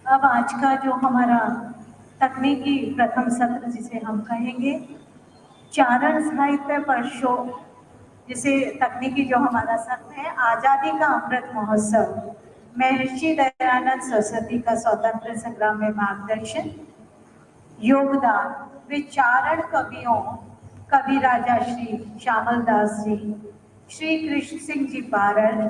अब आज का जो हमारा तकनीकी प्रथम सत्र जिसे हम कहेंगे, चारण साहित्य पर शो, जिसे तकनीकी जो हमारा सत्र है, आजादी का अमृत महोत्सव, महर्षि दयानंद सरस्वती का स्वतंत्र संग्राम में मार्गदर्शन, योगदान, विचारण कवियों कवि राजा श्री श्यामल दास जी, श्री कृष्ण सिंह जी बारड़,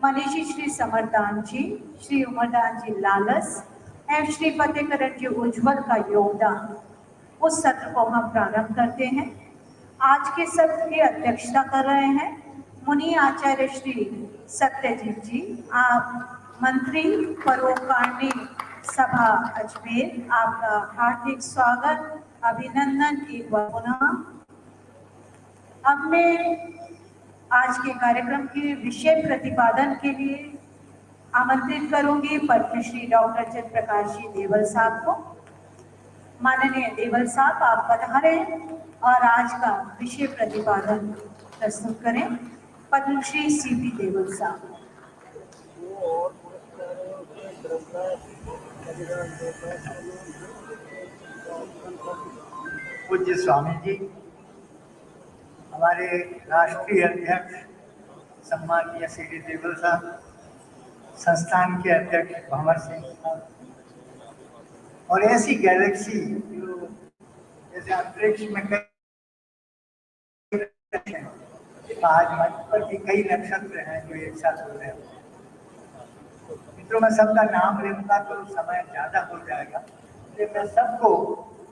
मनीषी श्री समरदान जी, श्री उमरदान जी लालस एवं श्री फतेहकरण जी उज्ज्वल का योगदान, उस सत्र को हम प्रारंभ करते हैं। आज के सत्र की अध्यक्षता कर रहे हैं मुनि आचार्य श्री सत्यजीत जी। आप मंत्री परोपकारी सभा अजमेर, आपका हार्दिक स्वागत, अभिनंदन एक बार पुनः। अब मैं आज के कार्यक्रम के विषय प्रतिपादन के लिए आमंत्रित करूंगी पद्मश्री डॉक्टर जयप्रकाश जी देवल साहब को। माननीय देवल साहब, आप पधारें और आज का विषय प्रतिपादन प्रस्तुत करें। पद्मश्री सीपी देवल साहब। पूज्य स्वामी जी, हमारे राष्ट्रीय अध्यक्ष सम्माननीय सीडी देवल साहब, संस्थान के अध्यक्ष भंवर सिंह साहब, और ऐसी गैलेक्सी जो जैसे अंतरिक्ष में आज मंच पर भी कई नक्षत्र हैं जो एक साथ हो रहे हैं। मित्रों, मैं सबका नाम लूंगा तो समय ज्यादा हो जाएगा, इसलिए मैं सबको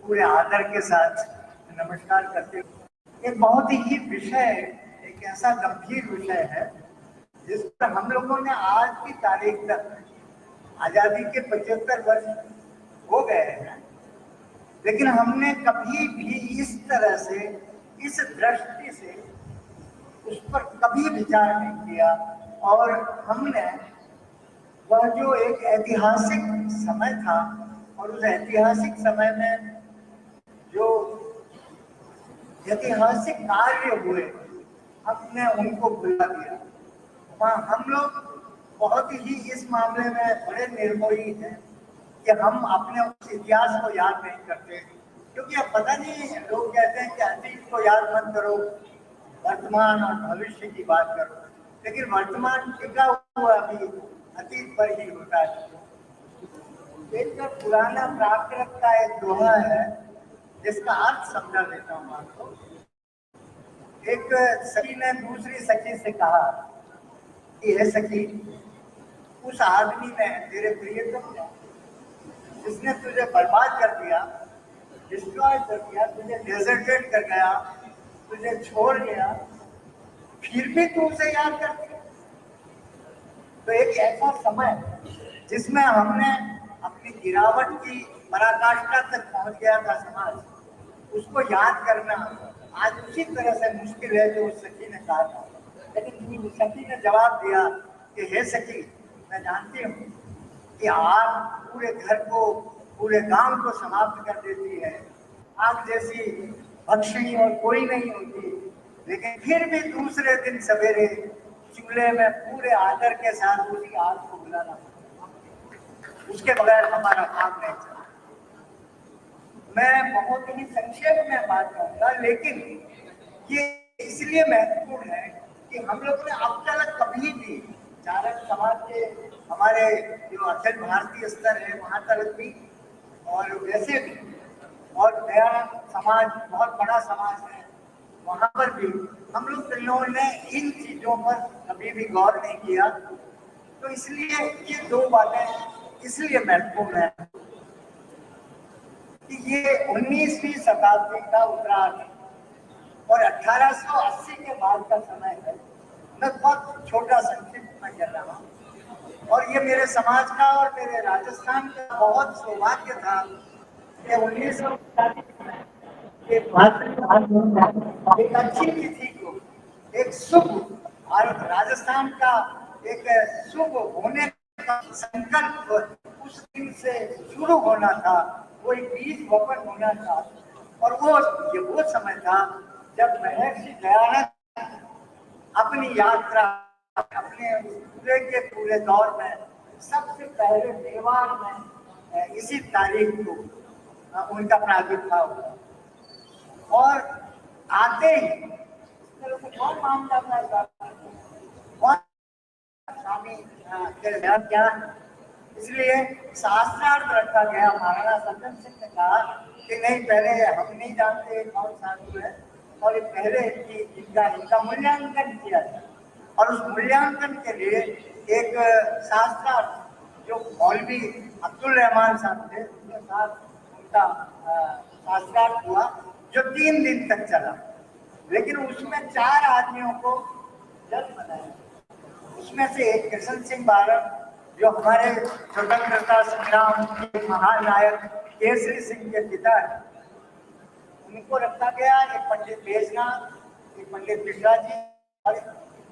पूरे आदर के साथ नमस्कार करते हुए, एक बहुत ही विषय, एक ऐसा गंभीर विषय है जिस पर हम लोगों ने आज की तारीख तक, आजादी के 75 वर्ष हो गए हैं, लेकिन हमने कभी भी इस तरह से, इस दृष्टि से उस पर कभी विचार नहीं किया। और हमने वह जो एक ऐतिहासिक समय था और उस ऐतिहासिक समय में जो ऐतिहासिक कार्य हुए, हमने उनको भुला दिया। वहाँ हम लोग बहुत ही इस मामले में बड़े निर्मोही हैं कि हम अपने उस इतिहास को याद नहीं करते, क्योंकि अब पता नहीं, लोग कहते हैं कि अतीत को याद मत करो, वर्तमान और भविष्य की बात करो, लेकिन वर्तमान टिका हुआ भी अतीत पर ही होता है। एक पुराना प्राकृत का एक दोहा है जिसका अर्थ समझा देता हूँ आपको। एक सखी ने दूसरी सखी से कहा कि हे सखी, उस आदमी ने, तेरे प्रियतम ने, जिसने तुझे बर्बाद कर दिया, डिस्ट्रॉय कर दिया, तुझे डेजर्टेड कर गया, तुझे छोड़ गया, फिर भी तू उसे याद करती है। तो एक ऐसा समय जिसमें हमने अपनी गिरावट की पराकाष्ठा तक पहुंच गया था समाज, उसको याद करना आज उसी तरह से मुश्किल है जो उस सखी ने कहा था। लेकिन उस सखी ने जवाब दिया कि हे सखी, मैं जानती हूँ कि आग पूरे घर को, पूरे गांव को समाप्त कर देती है, आग जैसी भक्षणी और कोई नहीं होती, लेकिन फिर भी दूसरे दिन सवेरे चूल्हे में पूरे आदर के साथ उसी आग को बुलाना, उसके बगैर हमारा काम नहीं चलता। मैं बहुत ही संक्षेप में बात करूंगा, लेकिन ये इसलिए महत्वपूर्ण है कि हम लोग ने अब तक कभी भी चारण समाज के, हमारे जो अखिल भारतीय स्तर है वहां तक भी, और वैसे भी, और दयानंद समाज बहुत बड़ा समाज है, वहां पर भी हम लोगों ने इन चीजों पर कभी भी गौर नहीं किया। तो इसलिए ये दो बातें इसलिए महत्वपूर्ण है कि ये 19वीं शताब्दी का उत्तरार्ध और 1880 के बाद का समय है। मैं बहुत छोटा संक्षिप्त में कर रहा हूँ, और ये मेरे समाज का और मेरे राजस्थान का बहुत सौभाग्य था कि 1900 एक अच्छी तिथि को, एक शुभ, भारत राजस्थान का एक शुभ होने का संकल्प उस दिन से शुरू होना था, वो एक बीज वपन होना था। और वो समय था जब महर्षि दयानंद अपनी यात्रा, अपने पूरे के पूरे दौर में सबसे पहले मेवाड़ में इसी तारीख को उनका प्रादुर्भाव हुआ। और आते ही कौन मानता था स्वामी क्या, इसलिए शास्त्रार्थ रखा गया। महाराणा सज्जन सिंह ने कहा कि नहीं, पहले हम नहीं जानते कौन साधु है, और पहले इनका मूल्यांकन किया जाए। और उस मूल्यांकन के लिए एक शास्त्रार्थ जो मौलवी अब्दुल रहमान साहब थे, उनके साथ उनका शास्त्रार्थ हुआ जो 3 दिन तक चला। लेकिन उसमें 4 आदमियों को जज बनाया। उसमें से एक कृष्ण सिंह बारन, जो हमारे स्वतंत्रता संग्राम के महानायक केसरी सिंह के पिता है, उनको रखा गया। एक पंडित बैजनाथ, एक पंडित मिश्रा जी और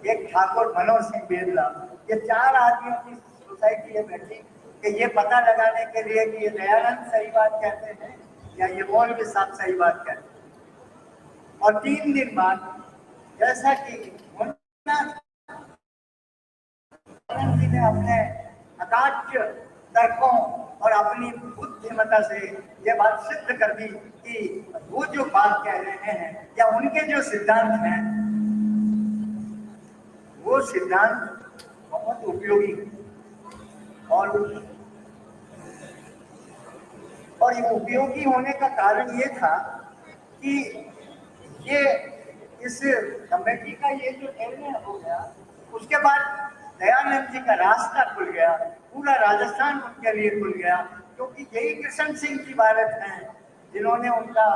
एक ठाकुर मनोज सिंह बेरला। ये 4 आदमियों की सोसाइटी है बैठी कि ये पता लगाने के लिए कि ये दयानंद सही बात कहते हैं या ये मौलवी साहब सही बात कहते हैं। और 3 दिन बाद जैसा कि जी ने अपने अकाट्य तर्कों और अपनी बुद्धिमता से ये बात सिद्ध कर दी कि वो जो बात कह रहे हैं या उनके जो सिद्धांत हैं वो सिद्धांत बहुत उपयोगी है। और ये उपयोगी होने का कारण ये था कि ये इस कमेटी का ये जो निर्णय हो गया, उसके बाद दयानंद जी का रास्ता खुल गया, पूरा राजस्थान उनके लिए खुल गया। क्योंकि यही कृष्ण सिंह की बालक हैं जिन्होंने उनका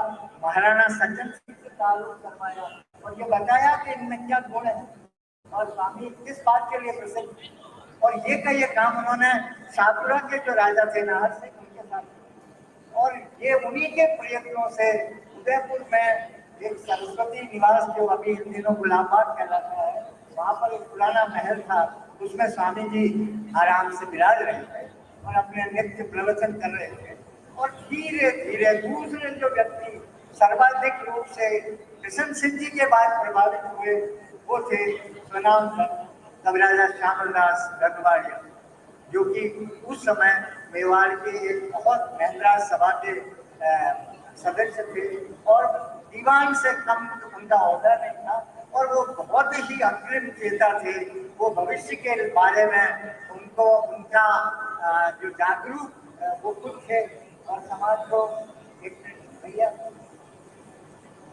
महाराणा सज्जन सिंह से ताल्लुक करवाया और ये बताया कि इनमें क्या गुण है और स्वामी किस बात के लिए प्रसिद्ध। और ये काम उन्होंने शाहपुरा के जो राजा थे नाहर सिंह, उनके साथ, और ये उन्हीं के प्रयत्नों से उदयपुर में एक सरस्वती निवास, जो अभी इन दिनों गुलाबाग कहलाता है, वहाँ पर एक पुराना महल था, उसमें स्वामी जी आराम से विराज रहे थे और अपने नित्य प्रवचन कर रहे थे। और धीरे धीरे दूसरे जो व्यक्ति सर्वाधिक रूप से कृष्ण सिंह जी के बाद प्रभावित हुए वो थे स्वनाम कविराजा श्यामल दास गढ़वालिया, जो कि उस समय मेवाड़ के एक बहुत महंगा सभा के सदस्य थे और दीवान से कम उनका ओहदा नहीं था। और वो बहुत ही अग्रिम चेता थे। वो भविष्य के बारे में उनको उनका जो जागरूक वो खुद थे और समाज को भैया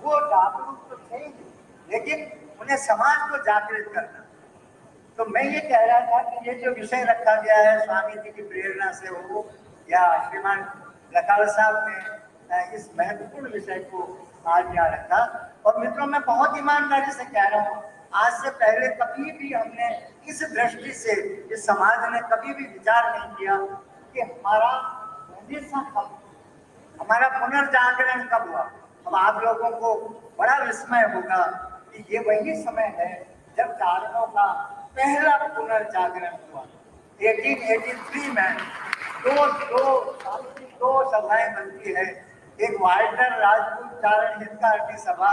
वो जागरूक तो थे, लेकिन उन्हें समाज को जागृत करना। तो मैं ये कह रहा था कि ये जो विषय रखा गया है स्वामी जी की प्रेरणा से हो या श्रीमान लकाल साहब ने इस महत्वपूर्ण विषय को आज यहाँ रखा। और मित्रों, मैं बहुत ईमानदारी से कह रहा हूँ, आज से पहले कभी भी हमने इस दृष्टि से इस समाज ने कभी भी विचार नहीं किया कि हमारा पुनर्जागरण कब हुआ। अब आप लोगों को बड़ा विस्मय होगा कि ये वही समय है जब चारणों का पहला पुनर्जागरण हुआ। 1883 में दो सभाएं बनती है। एक वाल्टर राजपूत चारण हितकारी सभा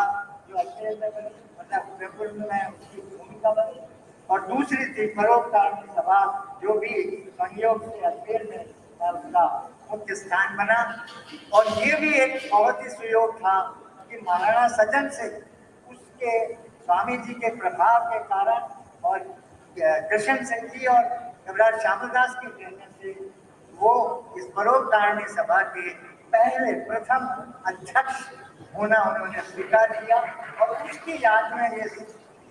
जो उदयपुर में उसकी भूमिका बनी, और दूसरी थी परोपकारी सभा जो भी संयोग से अजमेर में उसका मुख्य स्थान बना। और ये भी एक बहुत ही सुयोग था कि महाराणा सज्जन सिंह उसके स्वामी जी के प्रभाव के कारण और कृष्ण सिंह जी और कविराज श्यामल दास की प्रेरणा से वो इस परोपकारिणी सभा के पहले प्रथम अध्यक्ष होना उन्होंने स्वीकार किया। और उसकी याद में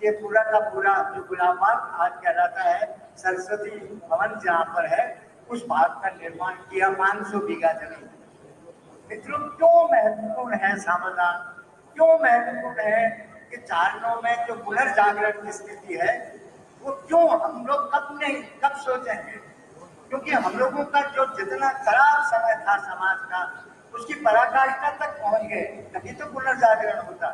ये पूरा का पूरा जो गुलाबाग आज कहलाता है सरस्वती भवन जहाँ पर है, उस भाग का निर्माण किया 500 बीघा जमीन। मित्रों, क्यों महत्वपूर्ण है समाधान, क्यों महत्वपूर्ण है कि चारणों में जो पुनर्जागरण की स्थिति है वो क्यों हम लोग कब सोचेंगे। क्योंकि हम लोगों का जो जितना खराब समय था समाज का, उसकी पराकाष्ठा तक पहुंच गए, तभी तो पुनर्जागरण होता।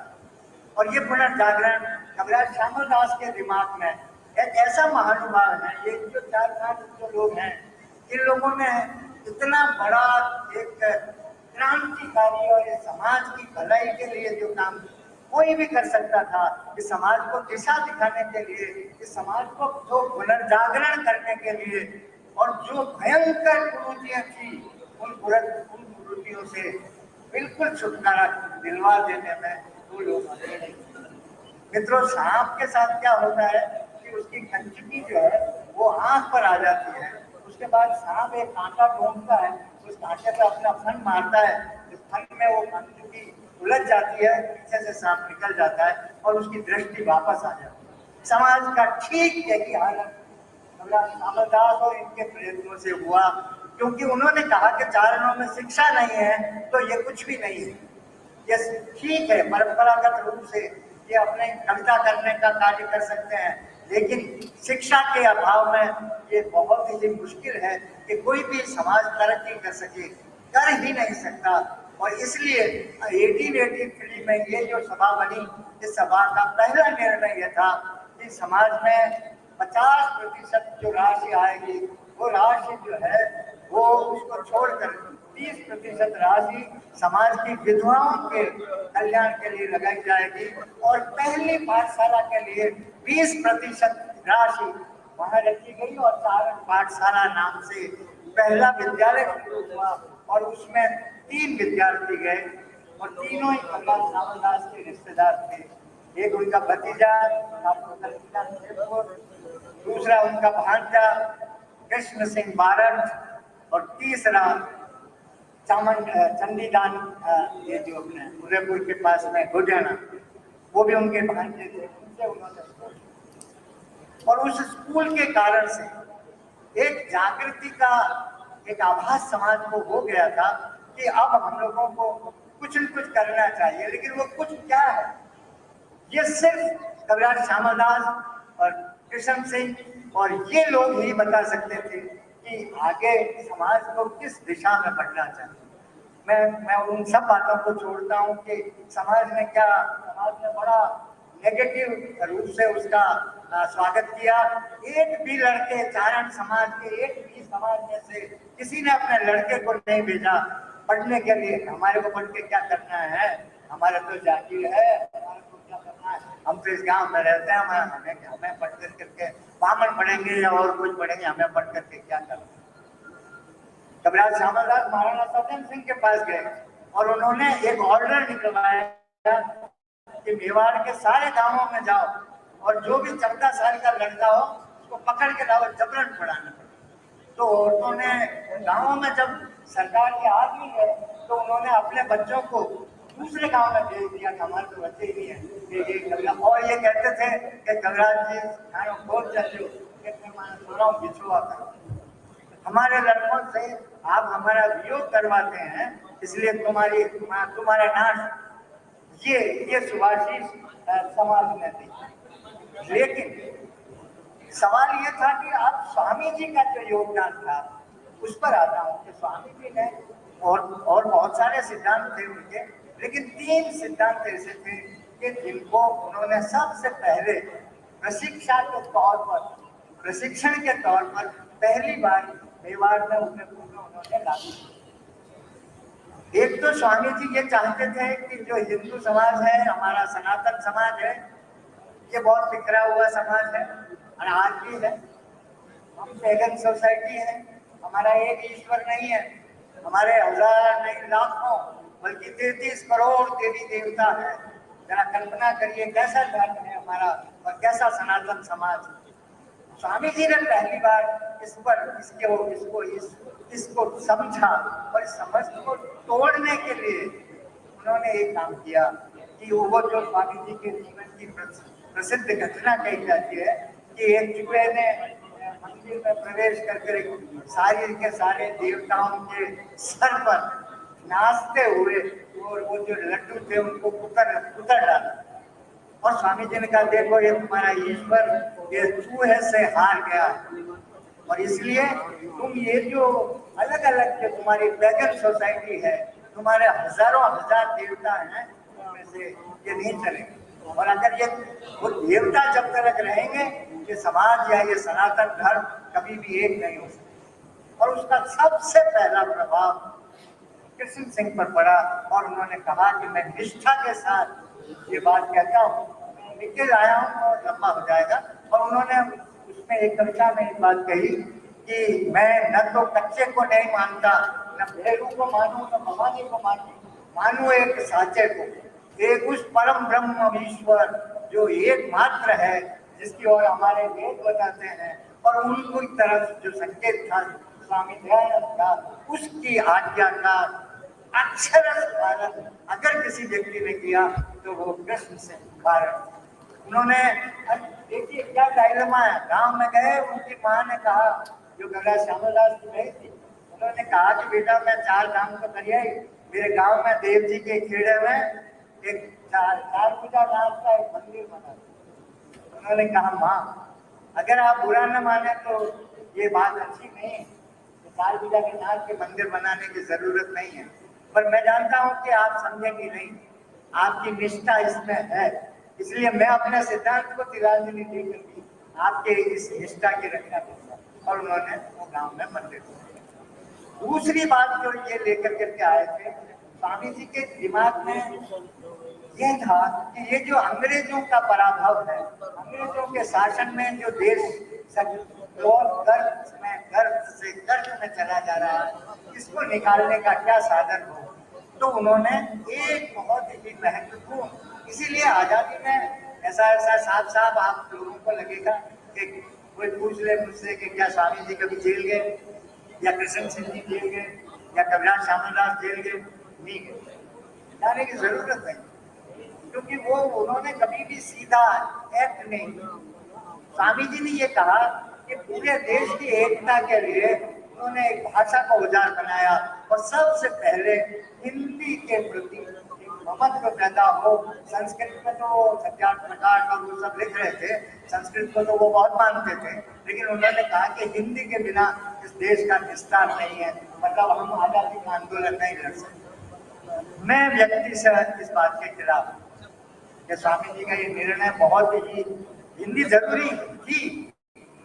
और ये पुनर्जागरण कविराज श्यामल दास के दिमाग में एक ऐसा महानुभाव है, ये जो 4-5 जो लोग हैं, इन लोगों ने इतना बड़ा एक क्रांतिकारी और इस समाज की भलाई के लिए जो काम कोई भी कर सकता था, इस समाज को दिशा दिखाने के लिए, इस समाज को जो पुनर्जागरण करने के लिए, और जो भयंकर कुरीतियां थी उन उन कुरीतियों से बिल्कुल छुटकारा दिलवा देने में वो लोग आगे नहीं। मित्रों, सांप के साथ क्या होता है कि उसकी कंचुकी जो है वो आंख पर आ जाती है। उसके बाद सांप एक कांटा ढूंढता है, उस कांटे पे अपना फन मारता है, इस फन में वो कंचुकी उलझ जाती है, पीछे से सांप निकल जाता है और उसकी दृष्टि वापस आ जाती है। समाज का ठीक यही हालत रामदास और इनके प्रयत्नों से हुआ, क्योंकि उन्होंने कहा कि चारणों में शिक्षा नहीं है तो ये कुछ भी नहीं है। ये ठीक है, परंपरागत रूप से ये अपने कविता करने का कार्य कर सकते हैं, लेकिन शिक्षा के अभाव में ये बहुत ही मुश्किल है कि कोई भी समाज तरक्की कर सके, कर ही नहीं सकता। और इसलिए 1883 में ये जो सभा बनी, इस सभा का पहला निर्णय यह था कि समाज में 50% जो राशि आएगी वो राशि जो है वो उसको छोड़कर 30% राशि समाज की विधवाओं के कल्याण के लिए लगाई जाएगी और पहली पाठशाला के लिए 20% राशि वहां रखी गई और चारण पाठशाला नाम से पहला विद्यालय शुरू हुआ और उसमें 3 विद्यार्थी गए और तीनों ही भगवान रामदास के रिश्तेदार थे। एक उनका भतीजा, दूसरा उनका भांजा कृष्ण सिंह बारठ और तीसरा चंडीदान, ये जो अपने उदयपुर के पास में गुजाना, वो भी उनके भांजे थे। उनसे उन्होंने और उस स्कूल के कारण से एक जागृति का एक आभास समाज को हो गया था कि अब हम लोगों को कुछ न कुछ करना चाहिए। लेकिन वो कुछ क्या है, ये सिर्फ कविराज श्यामलदास और कृष्ण सिंह और ये लोग ही बता सकते थे कि आगे समाज को किस दिशा में बढ़ना चाहिए। मैं उन सब बातों को छोड़ता हूँ कि समाज ने बड़ा नेगेटिव रूप से उसका स्वागत किया। एक भी लड़के चारण समाज के, एक भी समाज में से किसी ने अपने लड़के को नहीं भेजा पढ़ने के लिए। हमारे को पढ़ के क्या करना है, हमारा तो जागीर है, हमारा तो क्या करना है, हम तो इस गांव में रहते हैं, हमें पढ़ करके बामन पढ़ेंगे या और कुछ पढ़ेंगे, हमें पढ़ करके क्या करना। कविराज श्यामलदास महाराणा सत्यम सिंह के पास गए और उन्होंने एक ऑर्डर निकलवाया कि मेवाड़ के सारे गांवों में जाओ और जो भी 14 साल का लड़का हो उसको पकड़ के लाओ, जबरन पढ़ाना। तो औरतों ने गांवों में, जब सरकार के आदमी है तो उन्होंने अपने बच्चों को दूसरे गांव में भेज दिया कि हमारे तो बच्चे ही नहीं है। और ये कहते थे कि कविराज जी बहुत चलो बिछुआ करो, हमारे लड़कों से आप हमारा वियोग करवाते हैं, इसलिए तुम्हारा नाश। ये सुभाषित समाज में थी। लेकिन सवाल ये था कि अब स्वामी जी का जो योगदान था उस पर आता हूँ कि स्वामी जी ने और बहुत सारे सिद्धांत थे उनके, लेकिन 3 सिद्धांत ऐसे थे कि जिनको उन्होंने सबसे पहले प्रशिक्षण के तौर पर पहली बार मेवाड़ में उन्होंने लागू किया। एक तो स्वामी जी ये चाहते थे कि जो हिंदू समाज है, हमारा सनातन समाज है, ये बहुत बिखरा हुआ समाज है और आज भी है। हम पैगन सोसाइटी है, हमारा एक ईश्वर नहीं है, हमारे हजार नहीं लाखों बल्कि 33 करोड़ देवी देवता है। जरा कल्पना करिए कैसा धर्म है हमारा और कैसा सनातन समाज। स्वामी जी ने पहली बार इसको समझा और इस समझ को तोड़ने के लिए उन्होंने एक काम किया कि वो जो स्वामी जी के जीवन की प्रसिद्ध घटना कही जाती है कि एक चूहे ने मंदिर में प्रवेश करके सारे के सारे देवताओं के सर पर नाचते हुए और वो जो लड्डू थे उनको उतर डाला। और स्वामी जी ने कहा, देखो ये तुम्हारा ईश्वर ये चूहे से हार गया और इसलिए तुम ये जो अलग अलग जो तुम्हारी पैगन सोसाइटी है, तुम्हारे हजारों हजार देवता हैं, उनमें से ये नहीं चलेगा। और अगर ये वो देवता जब तक रहेंगे, ये समाज या ये सनातन धर्म कभी भी एक नहीं हो सकता। और उसका सबसे पहला प्रभाव कृष्ण सिंह पर पड़ा और उन्होंने कहा कि मैं निष्ठा के साथ ये बात कहता हूँ, लिख के लाया हूँ और लंबा हो जाएगा। और उन्होंने उसमें एक कविता में एक बात कही कि मैं न तो कच्चे को नहीं मानता, न भेड़ू को मानूं, न भवानी को मानूं एक साचे को, एक उस परम ब्रह्म ईश्वर जो एकमात्र है, जिसकी ओर हमारे वेद बताते हैं, और उनकी तरफ जो संकेत था स्वामी दयानंद का, उसकी आज्ञा का अक्षरश पालन अगर किसी व्यक्ति ने किया तो वो कृष्ण से कारण। उन्होंने देखिए क्या डायलेमा है, गांव में गए, उनकी माँ ने कहा, जो गंगा श्यामलास की बहन थी, उन्होंने कहा कि बेटा मैं 4 काम तो करिए, मेरे गांव में देव जी के खेड़े में एक चार पूजा नाम का एक मंदिर बना। उन्होंने कहा माँ अगर आप बुरा न माने तो ये बात अच्छी नहीं है, चार पूजा के नाथ के मंदिर बनाने की जरूरत नहीं है, पर मैं जानता हूँ कि आप समझेंगे नहीं, आपकी निष्ठा इसमें है, इसलिए मैं अपने सिद्धांत को तिलांजलि दे करके आपके इस निष्ठा की रक्षा करूंगा। और उन्होंने वो गांव में मंदिर बनाया। दूसरी बात जो ये लेकर के आए थे, स्वामी जी के दिमाग में ये था कि ये जो अंग्रेजों का पराभव है, अंग्रेजों के शासन में जो देश और गर्भ से गर्भ में चला जा रहा है, इसको निकालने का क्या साधन हो। तो उन्होंने एक बहुत ही महत्वपूर्ण, इसीलिए आजादी में ऐसा साफ आप लोगों को लगेगा कि कोई पूछ ले मुझसे कि क्या स्वामी जी कभी जेल गए, या कृष्ण सिंह जी जेल गए, या कविराज श्यामलास जेल गए, नहीं गए, जाने की जरूरत नहीं, क्योंकि वो उन्होंने कभी भी सीधा एक्ट नहीं। स्वामी जी ने ये कहा कि पूरे देश की एकता के लिए उन्होंने एक भाषा का औजार बनाया, और सबसे पहले हिंदी के प्रति ममत्व पैदा हो। संस्कृत में तो सत्यार्थ प्रकाश और वो सब लिख रहे थे, संस्कृत को तो वो बहुत मानते थे, लेकिन उन्होंने कहा कि हिंदी के बिना इस देश का विस्तार नहीं है, मतलब हम आजादी का आंदोलन नहीं लड़ सकते। मैं व्यक्ति से इस बात के खिलाफ कि स्वामी जी का ये निर्णय बहुत ही, हिंदी जरूरी थी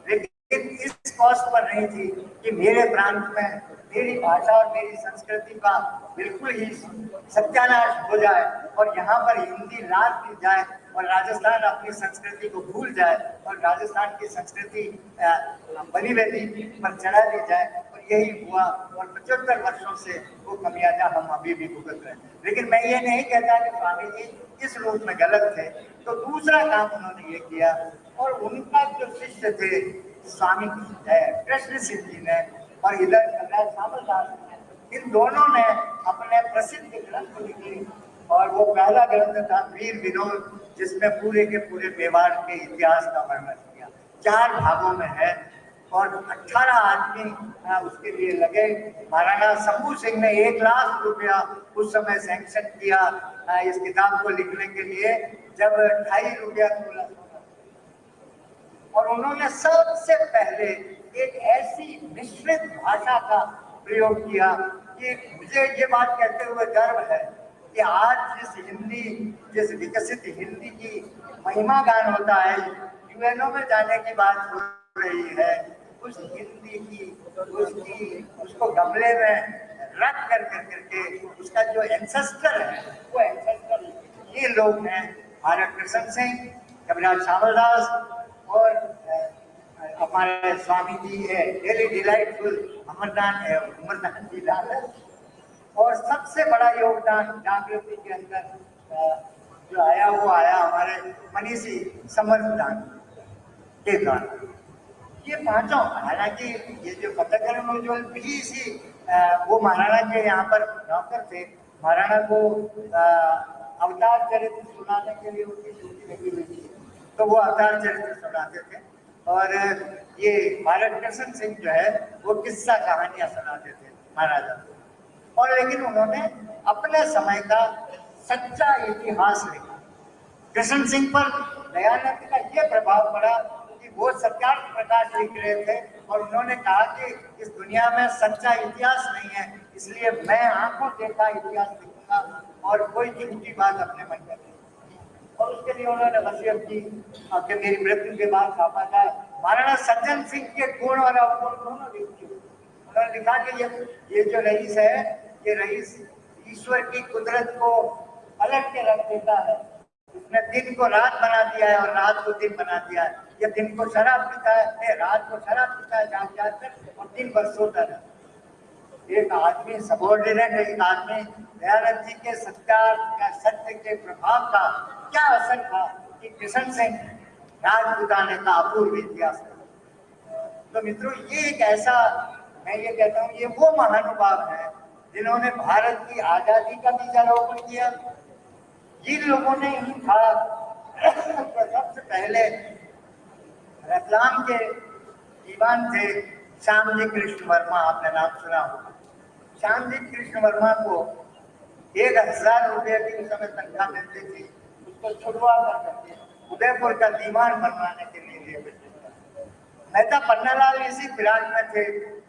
लेकिन इस कॉस्ट पर नहीं थी कि मेरे प्रांत में मेरी भाषा और मेरी संस्कृति का बिल्कुल ही सत्यानाश हो जाए, और यहाँ पर हिंदी राज दी जाए, और राजस्थान अपनी संस्कृति को भूल जाए, और राजस्थान की संस्कृति बनी बेटी पर चढ़ा दी जाए। और यही हुआ, और 75 वर्षों से वो कमियाजा हम अभी भी भुगत रहे हैं। लेकिन मैं ये नहीं कहता कि स्वामी जी इस रूप में गलत थे। तो दूसरा काम उन्होंने ये किया, और उनका जो शिष्य थे स्वामी कृष्ण सिंह जी ने, और इधर कविराज श्यामलास ने, इन दोनों ने अपने प्रसिद्ध ग्रंथ लिखे, और वो पहला ग्रंथ था वीर विनोद, जिसमें पूरे के पूरे मेवाड़ के इतिहास का वर्णन किया, 4 भागों में है, और 18 आदमी उसके लिए लगे। महाराणा शंभू सिंह ने 1 लाख रुपया उस समय सैंक्शन किया इस किताब को लिखने के लिए, जब 2.5 रुपया तोला, और उन्होंने सबसे पहले एक ऐसी मिश्रित भाषा का प्रयोग किया कि मुझे ये बात कहते हुए गर्व है कि आज जिस विकसित हिंदी की महिमा गान होता है, यूएनओ में जाने की बात हो रही है, उस हिंदी की उसको गमले में रख करके उसका जो एंसेस्टर है, वो एंसेस्टर ये लोग हैं, भारत कृष्ण सिंह, कविराज श्यामलास, और हमारे स्वामी जी है डेली डिलाइटफुल अमरनाथ जी लाल। और सबसे बड़ा योगदान जागृति के अंदर जो आया, वो आया हमारे मनीषी समर्थदान के द्वारा। ये पांचों, हालांकि ये जो पत्रकार उज्ज्वल भी इसी वो महाराणा के यहाँ पर नौकर थे, महाराणा को अवतार चरित्र सुनाने के लिए उनकी ड्यूटी लगी हुई थी, तो वो अवतार चरित्र सुनाते थे। और ये भारत कृष्ण सिंह जो है वो किस्सा कहानियां सुनाते थे महाराजा को। और लेकिन उन्होंने अपने समय का सच्चा इतिहास लिखा। कृष्ण सिंह पर दयानंद का ये प्रभाव पड़ा कि वो सत्यार्थ प्रकाश लिख रहे थे, और उन्होंने कहा कि इस दुनिया में सच्चा इतिहास नहीं है, इसलिए मैं आंखों देखा इतिहास लिखूंगा, और कोई झूठी बात अपने मन में नहीं। और उसके लिए उन्होंने वसीयत की कि मेरी मृत्यु के बाद छापा जाए। महाराणा सज्जन सिंह के गुण और अवगुण दोनों लिखे। उन्होंने लिखा कि ये जो रईस है, ये रईस ईश्वर की कुदरत को पलट के रख देता है, उसने दिन को रात बना दिया है और रात को दिन बना दिया है। ये दिन को शराब पीता है, रात को शराब पीता है जाग जाग कर और दिन भर सोता रहता है। एक आदमी सबॉर्डिनेट, एक आदमी दयानंद जी के सत्कार का, सत्य के प्रभाव का क्या असर था कि कृष्ण सिंह राजपूताने का अपूर्व इतिहास है। तो मित्रों, ये एक ऐसा, मैं ये कहता हूँ, ये वो महानुभाव है जिन्होंने भारत की आजादी का बीजारोपण किया। जिन लोगों ने ही था तो सबसे पहले रतलाम के दीवान थे श्यामजी कृष्ण वर्मा, आपने नाम सुना होगा। श्यामजी कृष्ण वर्मा को 1000 रुपये की उस समय तनख्वाह मिलती थी, उसको छुड़वा करके उदयपुर का दीवान बनवाने के लिए मेहता पन्नालाल इसी फिराक में थे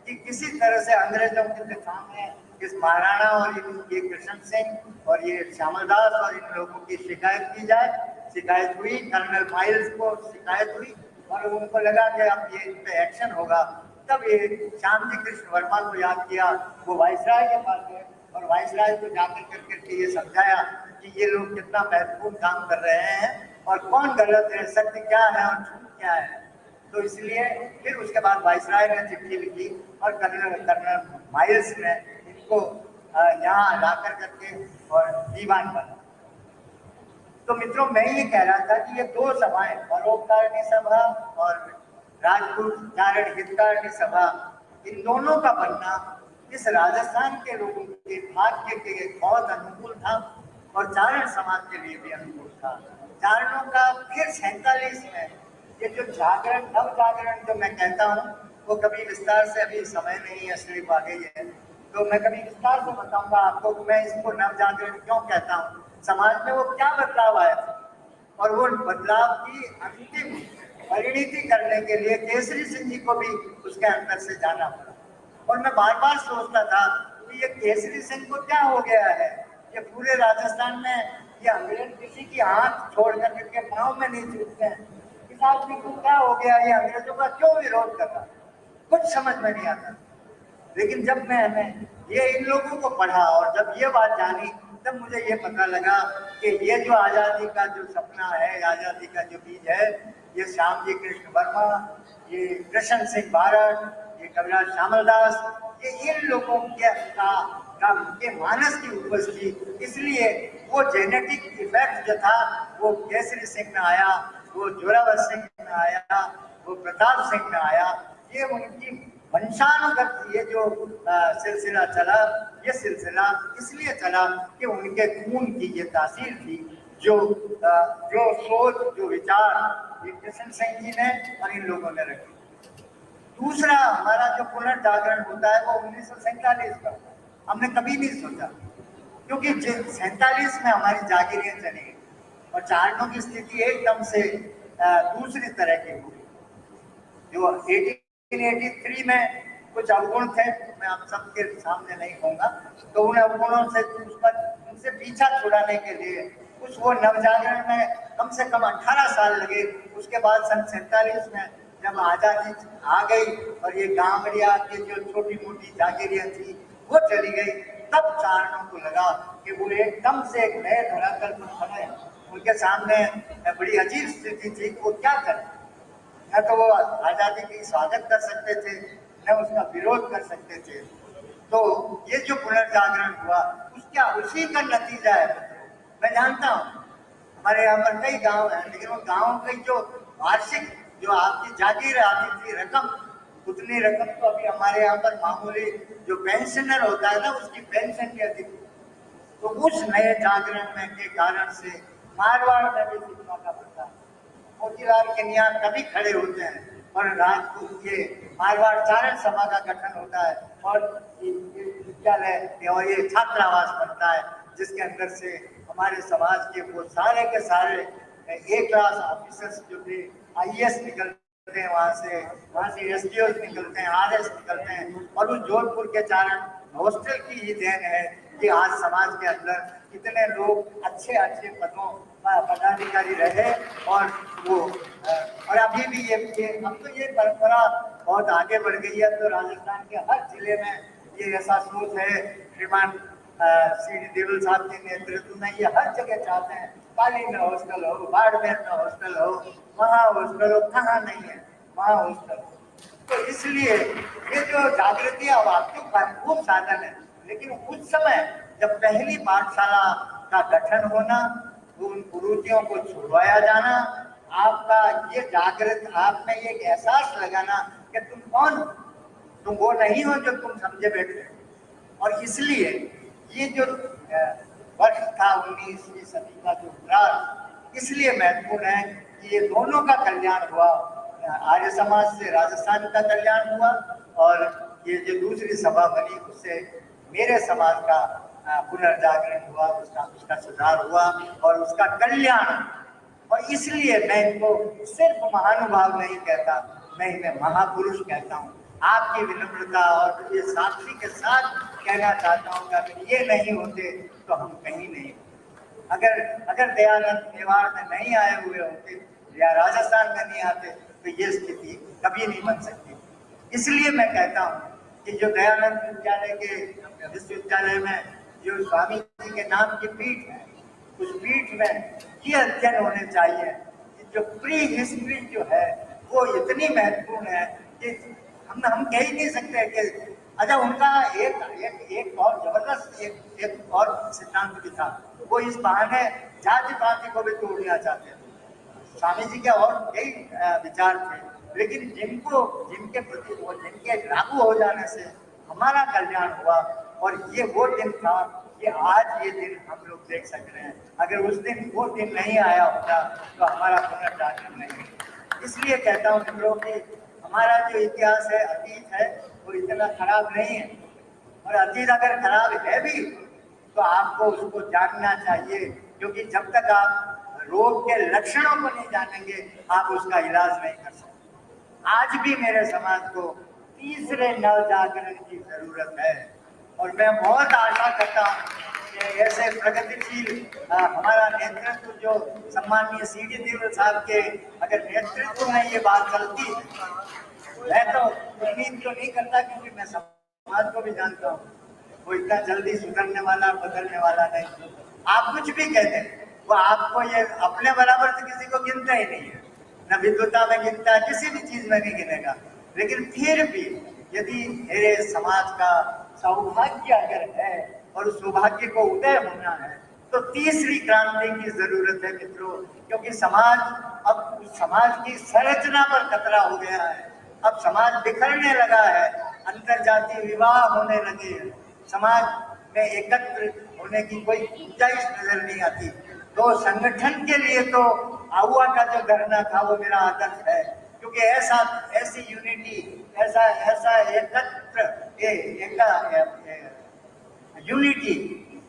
कि किसी तरह से अंग्रेजों के सामने इस महाराणा और ये कृष्ण सिंह और ये श्यामल दास और इन लोगों की शिकायत की जाए। शिकायत हुई, कर्नल माइल्स को शिकायत हुई और उनको लगा कि अब ये इन पे एक्शन होगा। तब ये श्यामजी कृष्ण वर्मा को याद किया, वो वाइसराय के पास गए और वाइसराय को जाकर करके ये समझाया कि ये लोग कितना महत्वपूर्ण काम कर रहे हैं और कौन गलत है, सत्य क्या है और झूठ क्या है। तो इसलिए फिर उसके बाद वाइसराय ने चिट्ठी लिखी और कर्नल माइल्स ने इनको यहाँ ला करके और दीवान बना। तो मित्रों, मैं ये कह रहा था कि ये दो सभाएं, परोपकारिणी सभा और राजपूत चारण हितकारिणी सभा, इन दोनों का बनना इस राजस्थान के लोगों के भाग्य के बहुत अनुकूल था और चारण समाज के लिए भी अनुकूल था। चारणों का फिर 47 में ये जो जागरण, नव जागरण जो मैं कहता हूँ, वो कभी विस्तार से, अभी समय नहीं है, सिर्फ आ गई है, तो मैं कभी विस्तार से बताऊंगा आपको कि मैं इसको नव जागरण क्यों कहता हूँ, समाज में वो क्या बदलाव आया था और वो बदलाव की अंतिम परिणति करने के लिए केसरी सिंह जी को भी उसके अंदर से जाना पड़ा। और मैं बार बार सोचता था कि ये केसरी सिंह को क्या हो गया है, ये पूरे राजस्थान में ये अंग्रेज किसी की हाथ छोड़ कर के पाँव में नहीं छूटते हैं। इस आदमी को क्या हो गया, ये अंग्रेजों का क्यों विरोध कर रहा, कुछ समझ में नहीं आता। लेकिन जब मैंने ये इन लोगों को पढ़ा और जब ये बात जानी, तब मुझे ये पता लगा कि ये जो आज़ादी का जो सपना है, आज़ादी का जो बीज है, ये श्यामजी कृष्ण वर्मा, ये कृष्ण सिंह भारत, ये कविराज श्यामल दास, ये इन लोगों के मानस की उपज थी। इसलिए वो जेनेटिक इफेक्ट जो था वो केसरी सिंह में आया, वो जोरावर सिंह में आया, वो प्रताप सिंह में आया। ये उनकी वंशानुगत ये जो सिलसिला चला, ये सिलसिला इसलिए चला कि उनके खून की ये तासीर थी, जो सोच, जो विचार ये कृष्ण सिंह जी ने और इन लोगों ने रखी। दूसरा हमारा जो पुनर्जागरण होता है वो 1947 का, हमने कभी नहीं सोचा, क्योंकि 47 में हमारी जागीरें चली गई और चारणों की स्थिति एकदम से दूसरी तरह की हुई। जो 1883 में कुछ अवगुण थे, मैं आप सबके सामने नहीं कहूँगा, तो उन अवगुणों से उनसे पीछा छुड़ाने के लिए कुछ वो नवजागरण में कम से कम 18 साल लगे। उसके बाद सन 47 में जब आज़ादी आ गई और ये गांवड़िया की जो छोटी मोटी जागीरें थी वो चली गई, तब चारणों को लगा कि वो एकदम से एक नए धरातल पर खड़े, उनके सामने बड़ी अजीब स्थिति थी, वो क्या करें। न तो वो आज़ादी की स्वागत कर सकते थे, न उसका विरोध कर सकते थे। तो ये जो पुनर्जागरण हुआ उसी का नतीजा है। मैं जानता हूँ हमारे यहाँ पर कई गांव हैं, लेकिन वो गांव की जो वार्षिक जो आपकी जागीर आती थी रकम, उतनी रकम तो अभी हमारे यहाँ पर मामूली जो पेंशनर होता है ना, उसकी पेंशन की अधिक। तो उस नए जागरण में के कारण से मारवाड़ में भी शिक्षा का प्रचार, मोतीलाल कन्या कभी खड़े होते हैं और राजपूत के मारवाड़ चारण सभा का गठन होता है और विद्यालय और ये छात्रावास बनता है, जिसके अंदर से हमारे समाज के वो सारे के सारे ए क्लास ऑफिसर्स जो थे, IAS निकलते हैं, वहाँ से SDOs निकलते हैं, RS निकलते हैं। और उस जोधपुर के चारण हॉस्टल की ही देन है कि आज समाज के अंदर कितने लोग अच्छे अच्छे पदों पदाधिकारी रहे और वो और अभी भी ये अब तो ये परंपरा बहुत आगे बढ़ गई है। तो राजस्थान के हर जिले में ये ऐसा सोच है, श्रीमान CD देवल साहब के नेतृत्व में ये हर जगह चाहते हैं पाली में हॉस्टल हो, बाड़मेर में हॉस्टल हो, वहाँ हॉस्टल हो, कहाँ नहीं है वहाँ हॉस्टल हो। तो इसलिए ये जो जागृति अब आपके पास खूब साधन है, लेकिन उस समय जब पहली पाठशाला का गठन होना, उन कुरीतियों को छुड़वाया जाना, आपका ये जागृत आप में एक एहसास लगाना कि तुम कौन हो, तुम वो नहीं हो जो तुम समझे बैठे। और इसलिए ये जो वर्ष था 19वीं सदी का जो प्रारंभ इसलिए महत्वपूर्ण है कि ये दोनों का कल्याण हुआ, आर्य समाज से राजस्थान का कल्याण हुआ और ये जो दूसरी सभा बनी उससे मेरे समाज का पुनर्जागरण हुआ, उसका सुधार हुआ और उसका कल्याण। और इसलिए मैं इनको सिर्फ महानुभाव नहीं कहता, मैं इन्हें महापुरुष कहता हूँ। आपकी विनम्रता और ये साक्षी के साथ कहना चाहता हूँ कि अगर ये नहीं होते तो हम कहीं नहीं। अगर दयानंद मेवाड़ में नहीं आए हुए होते या राजस्थान में नहीं आते तो ये स्थिति कभी नहीं बन सकती। इसलिए मैं कहता हूँ कि जो दयानंद विद्यालय के विश्वविद्यालय में जो स्वामी जी के नाम की पीठ है, उस पीठ में ये अध्ययन होने चाहिए कि जो प्री हिस्ट्री जो है वो इतनी महत्वपूर्ण है कि हम कह ही नहीं सकते कि अच्छा उनका एक और जबरदस्त एक और सिद्धांत भी था, वो इस बहाने जाति पाति को भी तोड़ना चाहते थे। स्वामी जी के और कई विचार थे, लेकिन जिनके प्रति जिनके लागू हो जाने से हमारा कल्याण हुआ। और ये वो दिन था कि आज ये दिन हम लोग देख सक रहे हैं। अगर उस दिन वो दिन नहीं आया होता तो हमारा पुनर्जागरण नहीं। इसलिए कहता हूँ मित्रों कि हमारा जो इतिहास है, अतीत है, वो इतना खराब नहीं है। और अतीत अगर खराब है भी तो आपको उसको जानना चाहिए, क्योंकि जब तक आप रोग के लक्षणों को नहीं जानेंगे आप उसका इलाज नहीं कर सकते। आज भी मेरे समाज को तीसरे नव जागरण की जरूरत है और मैं बहुत आशा करता हूँ कि ऐसे प्रगतिशील हमारा नेतृत्व जो सम्माननीय सीडी देवल साहब के अगर नेतृत्व में ये बात चलती है, मैं तो उम्मीद तो नहीं करता क्योंकि मैं समाज को भी जानता हूँ वो इतना जल्दी सुधरने वाला बदलने वाला नहीं। आप कुछ भी कहते हैं वो आपको ये अपने बराबर से किसी को गिनता ही नहीं है, न विद्वता में गिनता है, किसी भी चीज में नहीं गिनेगा। लेकिन फिर भी यदि मेरे समाज का सौभाग्य अगर है और सौभाग्य को उदय होना है तो तीसरी क्रांति की जरूरत है मित्रों, क्योंकि अब समाज की संरचना पर खतरा हो गया है। अब समाज बिखरने लगा है, अंतरजातीय विवाह होने लगे, समाज में एकत्र होने की कोई गुंजाइश नजर नहीं आती। तो संगठन के लिए तो आहुआ का जो धरना था वो मेरा आदर्श है, क्योंकि ऐसी यूनिटी, ऐसा एकत्र यूनिटी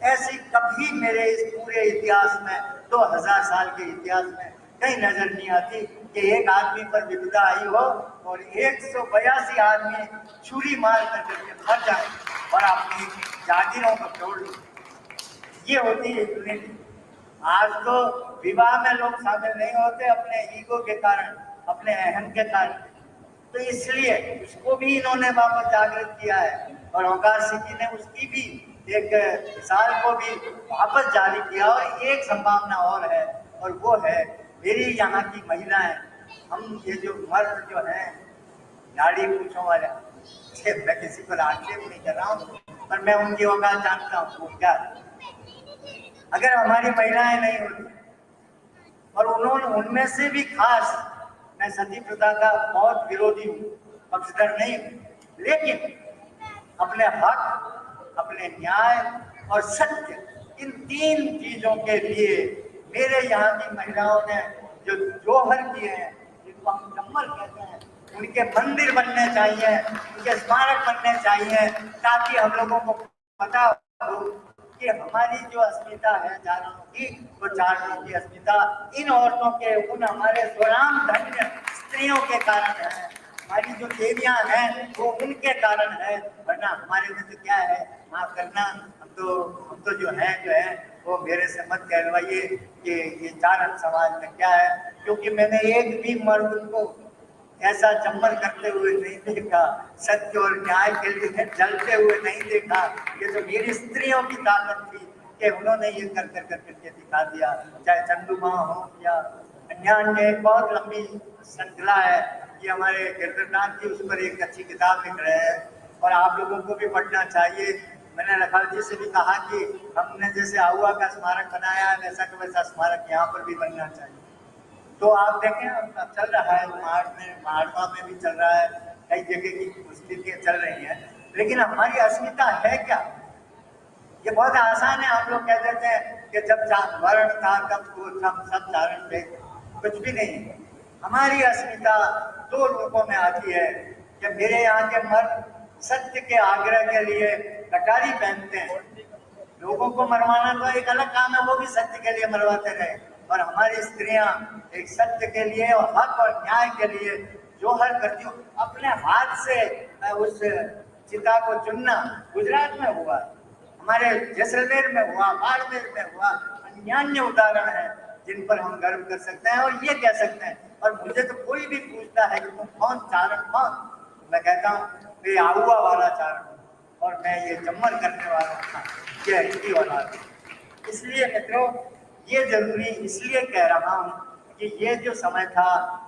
ऐसी कभी मेरे इस पूरे इतिहास में 2000 साल के इतिहास में कहीं नजर नहीं आती कि एक आदमी पर विपदा आई हो और 182 आदमी छुरी मार करके मर जाए और अपनी जागीरों को तोड़ लो। ये होती है यूनिटी। आज तो विवाह में लोग शामिल नहीं होते अपने ईगो के कारण, अपने अहम के कारण। तो इसलिए उसको भी इन्होंने वापस जागृत किया है और ओंकार सिंह जी ने उसकी भी एक मिसाल को भी वापस जारी किया। और एक संभावना और है और वो है मेरी यहाँ की महिलाएं, हम ये जो मर्द जो हैं नाड़ी पूछों वाले, मैं किसी पर आक्षेप नहीं कर रहा हूँ पर मैं उनकी औकात जानता हूँ वो क्या। अगर हमारी महिलाएं नहीं होती और उनमें से भी खास, मैं सती प्रथा का बहुत विरोधी हूँ, पक्षधर नहीं हूँ, लेकिन अपने हक, अपने न्याय और सत्य, इन तीन चीजों के लिए मेरे यहाँ की महिलाओं ने जो जोहर किए हैं, जिनको हम जम्मल कहते हैं, उनके मंदिर बनने चाहिए, उनके स्मारक बनने चाहिए, ताकि हम लोगों को पता हो कि हमारी जो अस्मिता है चारों की, वो चारों की अस्मिता इन औरतों के, उन हमारे स्वराम धन्य स्त्रियों के कारण है। हमारी जो देवियां हैं वो उनके कारण है, वरना हमारे में तो क्या है, माफ करना, हम तो जो है वो मेरे से मत कहलवाइए कि ये चारण समाज में क्या है, क्योंकि मैंने एक भी मर्द को ऐसा जम्मल करते हुए नहीं देखा, सत्य और न्याय के लिए जलते हुए नहीं देखा। ये तो मेरी स्त्रियों की ताकत थी कि उन्होंने ये कर करके दिखा दिया। चाहे चंद्रमा हो या अन्य एक बहुत लंबी श्रृंखला है, ये हमारे गिरधरनाथ जी उस पर एक अच्छी किताब लिख रहे हैं और आप लोगों को भी पढ़ना चाहिए। मैंने रखल जी से भी कहा कि हमने जैसे आहुआ का स्मारक बनाया है वैसा का वैसा स्मारक यहाँ पर भी बनना चाहिए। तो आप देखें अब चल रहा है, महाड़वा में भी चल रहा है, कई जगह की स्थितियाँ चल रही हैं, लेकिन हमारी अस्मिता है क्या? ये बहुत आसान है, हम लोग कह देते हैं कि जब वर्ण था तब हम सब चारण थे, कुछ भी नहीं। हमारी अस्मिता दो रूपों में आती है कि मेरे यहाँ के मर्द सत्य के आग्रह के लिए कटारी पहनते हैं, लोगों को मरवाना तो एक अलग काम है, वो भी सत्य के लिए मरवाते रहे, और हमारी स्त्रियां एक सत्य के लिए और हक और न्याय के लिए जोहर करती हूँ। अपने हाथ से उस चिता को चुनना गुजरात में हुआ, हमारे जैसलमेर में हुआ, बाड़मेर में हुआ, अन्य उदाहरण है जिन पर हम गर्व कर सकते हैं और ये कह सकते हैं। और मुझे तो कोई भी पूछता है कि तुम कौन चारण कौन, मैं कहता हूँ ये आहुआ वाला चारण और मैं ये जम्मर करने वाला था, ये हिंदी वाला। इसलिए मित्रों ये जरूरी इसलिए कह रहा हूँ कि ये जो समय था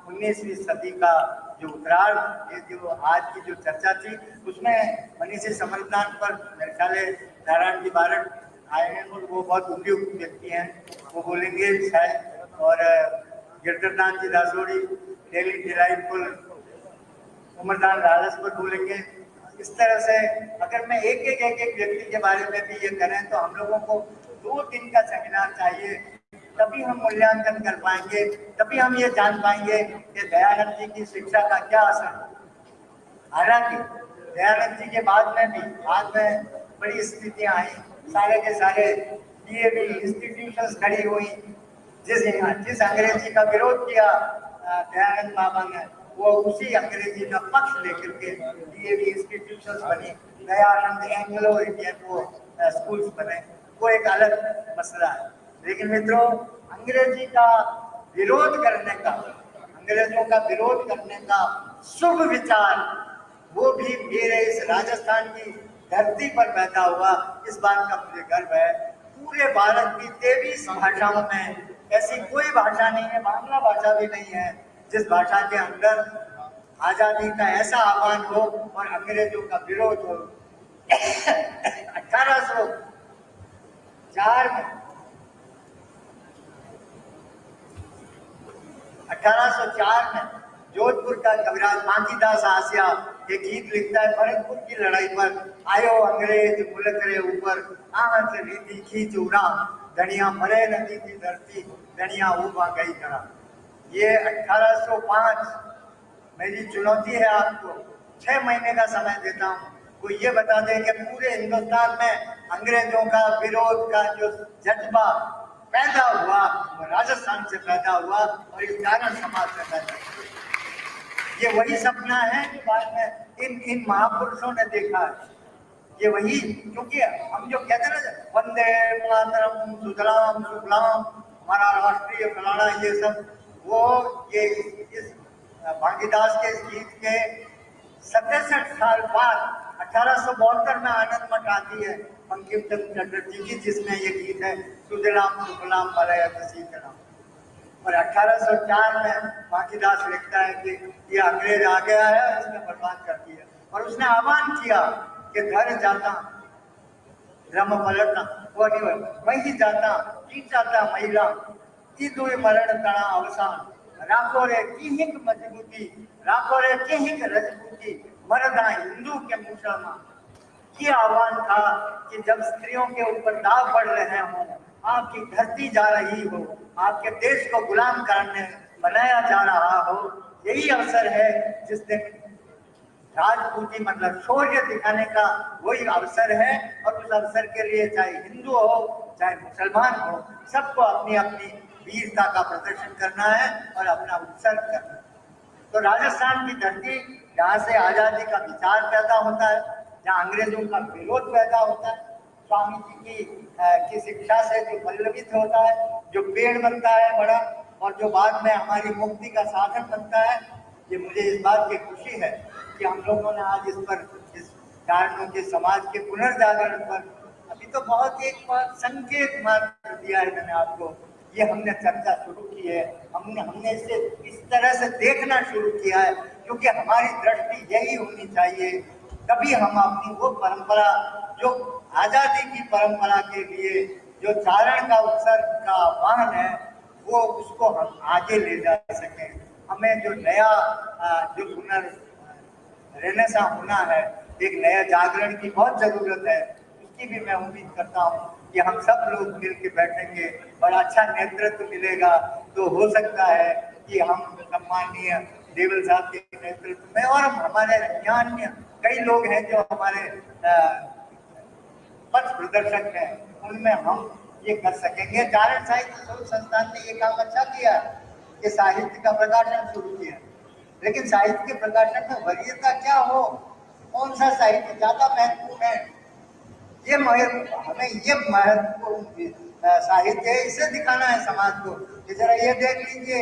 19वीं सदी का जो उत्तरार्ध, ये जो आज की जो चर्चा थी उसमें मनीषी समरदान पर मेरे ख्याल नारायण जी बारट आए हैं और वो बहुत उपयुक्त व्यक्ति हैं, वो बोलेंगे शायद, और गिरधरनाथ जी दासोड़ी, डेली डिलाइटफुल उमरदान लालस पर बोलेंगे। इस तरह से अगर मैं एक एक व्यक्ति के बारे में भी ये करें तो हम लोगों को 2 दिन का सेमिनार चाहिए, तभी हम मूल्यांकन कर पाएंगे, तभी हम ये जान पाएंगे कि दयानंद जी की शिक्षा का क्या असर है। हालांकि दयानंद जी के बाद में बड़ी स्थितियां आई, सारे के सारे डीएवी इंस्टीट्यूशंस खड़ी हुई, जिस अंग्रेजी का विरोध किया दयानंद बाबा ने, वो उसी अंग्रेजी का पक्ष लेकर के डीएवी इंस्टीट्यूशंस बनी, दयानंद एंग्लो इंडियन वो स्कूल्स बने, वो एक अलग मसला है। लेकिन मित्रों अंग्रेजी का विरोध करने का, अंग्रेजों का विरोध करने का शुभ विचार वो भी मेरे इस राजस्थान की धरती पर पैदा हुआ, इस बात का मुझे गर्व है। पूरे भारत की 23 भाषाओं में ऐसी कोई भाषा नहीं है, बांग्ला भाषा भी नहीं है, जिस भाषा के अंदर आजादी का ऐसा आह्वान हो और अंग्रेजों का विरोध हो। 1804 में जोधपुर का कविराज बांकीदास आसिया एक गीत लिखता है, भरतपुर की लड़ाई पर आयो अंग्रेज मुल्क रे ऊपर, आहत रीति खींच उड़ा, धनिया मरे नदी की धरती, धनिया उबा गई करा। ये 1805। मेरी चुनौती है आपको, 6 महीने का समय देता हूँ, वो ये बता दें कि पूरे हिंदुस्तान में अंग्रेजों का विरोध का जो जज्बा पैदा हुआ वो राजस्थान से पैदा हुआ और इस चारण समाज से पैदा हुआ। ये वही सपना है जो बाद में इन महापुरुषों ने देखा है। ये वही, क्योंकि हम जो कहते हैं ना वंदे मातरम सुजलाम सुफलाम, हमारा राष्ट्रीय फलाना, ये सब वो ये इस भागीदास के इस गीत के 67 साल बाद 1872 में आनंद मठ आती है बंकिम चंद्र चटर्जी की, जिसमें ये गीत है सुजलाम सुफलाम मलयज शीतलाम। और 1804 में भागीदास लिखता है कि ये अंग्रेज आ गया है, उसने बर्बाद कर दिया, और उसने आह्वान किया कि घर जाता ब्रह्म पलटना, वो नहीं वही जाता की जाता महिला ईदु मरण तना अवसान, राखो रे किहिक मजबूती, राखो रे किहिक रजबूती, मर्दा हिंदू के मुसलमान। ये आह्वान था कि जब स्त्रियों के ऊपर दाव बढ़ रहे हों, आपकी धरती जा रही हो, आपके देश को गुलाम करने बनाया जा रहा हो, यही अवसर है जिस दिन राजपूती मतलब शौर्य दिखाने का वही अवसर है। और उस अवसर के लिए चाहे हिंदू हो चाहे मुसलमान हो, सबको अपनी अपनी वीरता का प्रदर्शन करना है और अपना उत्सर्ग करना है। तो राजस्थान की धरती जहाँ से आजादी का विचार पैदा होता है, जहाँ अंग्रेजों का विरोध पैदा होता है, स्वामी जी की शिक्षा से जो पल्लवित होता है, जो पेड़ बनता है बड़ा और जो बाद में हमारी मुक्ति का साधन बनता है, ये मुझे इस बात की खुशी है कि हम लोगों ने आज इस पर, इस कारणों के समाज के पुनर्जागरण पर अभी तो बहुत एक संकेत मात्र दिया है मैंने आपको। ये हमने चर्चा शुरू की है, हमने इसे इस तरह से देखना शुरू किया है, क्योंकि हमारी दृष्टि यही होनी चाहिए। तभी हम अपनी वो परंपरा, जो आजादी की परंपरा के लिए जो चारण का उत्सर्ग का आह्वान है, वो उसको हम आगे ले जा सकें। हमें जो नया जो रेनेसा होना है, एक नया जागरण की बहुत जरूरत है। उसकी भी मैं उम्मीद करता हूँ कि हम सब लोग मिल के बैठेंगे और अच्छा नेतृत्व मिलेगा, तो हो सकता है कि हम सम्माननीय देवल साहब के नेतृत्व में, और हमारे अन्य कई लोग हैं जो हमारे पथ प्रदर्शक हैं, उनमें हम ये कर सकेंगे। चारण साहित्य शोध संस्थान ने ये काम अच्छा किया कि साहित्य का प्रकाशन शुरू किया, लेकिन साहित्य के प्रकाशन में वरीयता क्या हो, कौन सा साहित्य ज्यादा महत्वपूर्ण है, ये हमें ये महत्वपूर्ण साहित्य है, इसे दिखाना है समाज को। कि जरा ये देख लीजिए,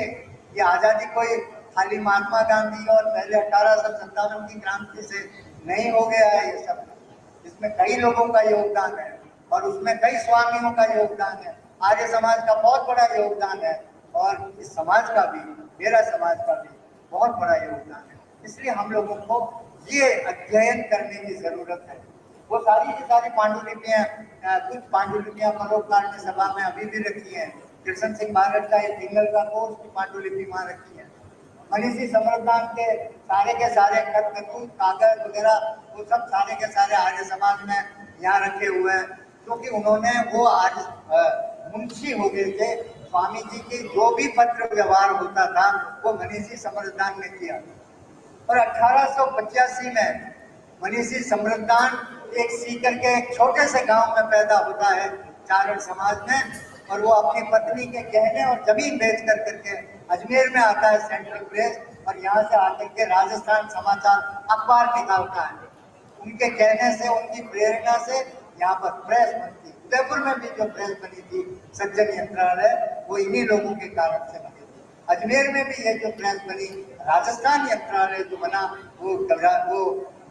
ये आजादी कोई खाली महात्मा गांधी और पहले 1857 की क्रांति से नहीं हो गया है। ये सब इसमें कई लोगों का योगदान है, और उसमें कई स्वामियों का योगदान है, आर्य समाज का बहुत बड़ा योगदान है, और इस समाज का भी, मेरा समाज का भी बहुत बड़ा योगदान है। इसलिए हम लोगों को ये अध्ययन करने की जरूरत है। वो सारी की सारी पांडुलिपियां, कुछ पांडुलिपियां परोपकारिणी सभा में अभी भी रखी हैं। कृष्ण सिंह भारत का एक सिंगल का कोर्स की पांडुलिपि वहां रखी है। मनीषी समरदान के सारे खत खतूत कागज वगैरह, वो सब सारे के सारे आर्य समाज में यहाँ रखे हुए हैं, क्योंकि उन्होंने वो आज मुंशी हो गए थे। स्वामी जी की जो भी पत्र व्यवहार होता था वो मनीषी समरदान ने किया। और 1885 में मनीषी समरदान एक सीकर के एक छोटे से गांव में पैदा होता है चारण समाज में, और वो अपनी पत्नी के कहने और जमीन बेच कर करके अजमेर में आता है सेंट्रल प्रेस, और यहाँ से आकर के राजस्थान समाचार अखबार निकालता है। उनके कहने से, उनकी प्रेरणा से यहाँ पर प्रेस बनती। उदयपुर में भी जो प्रेस बनी थी सज्जन यंत्रालय, वो इन्हीं लोगों के कारण से बनी थी। अजमेर में भी ये जो प्रेस बनी, राजस्थान यंत्रालय जो बना, वो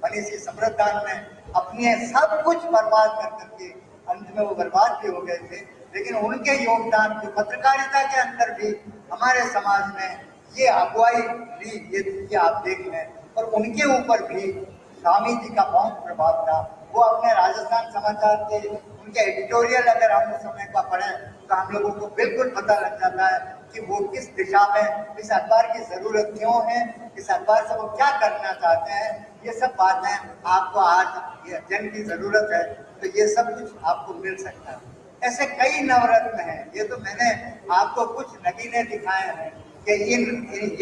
मनीषी समरदान में अपने सब कुछ बर्बाद कर करके, अंत में वो बर्बाद भी हो गए थे, लेकिन उनके योगदान जो पत्रकारिता के अंदर भी हमारे समाज में ये अगुवाई ली, ये आप देख लें। और उनके ऊपर भी स्वामी जी का बहुत प्रभाव था। वो अपने राजस्थान समाचार के उनके एडिटोरियल अगर हम उस समय का पढ़ें तो हम लोगों को बिल्कुल पता लग जाता है कि वो किस दिशा में, इस अखबार की जरूरत क्यों है, इस अखबार से वो क्या करना चाहते हैं। ये सब बातें आपको आज ये अध्ययन की जरूरत है, तो ये सब कुछ आपको मिल सकता है। ऐसे कई नवरत्न हैं, ये तो मैंने आपको कुछ नगीने दिखाए हैं कि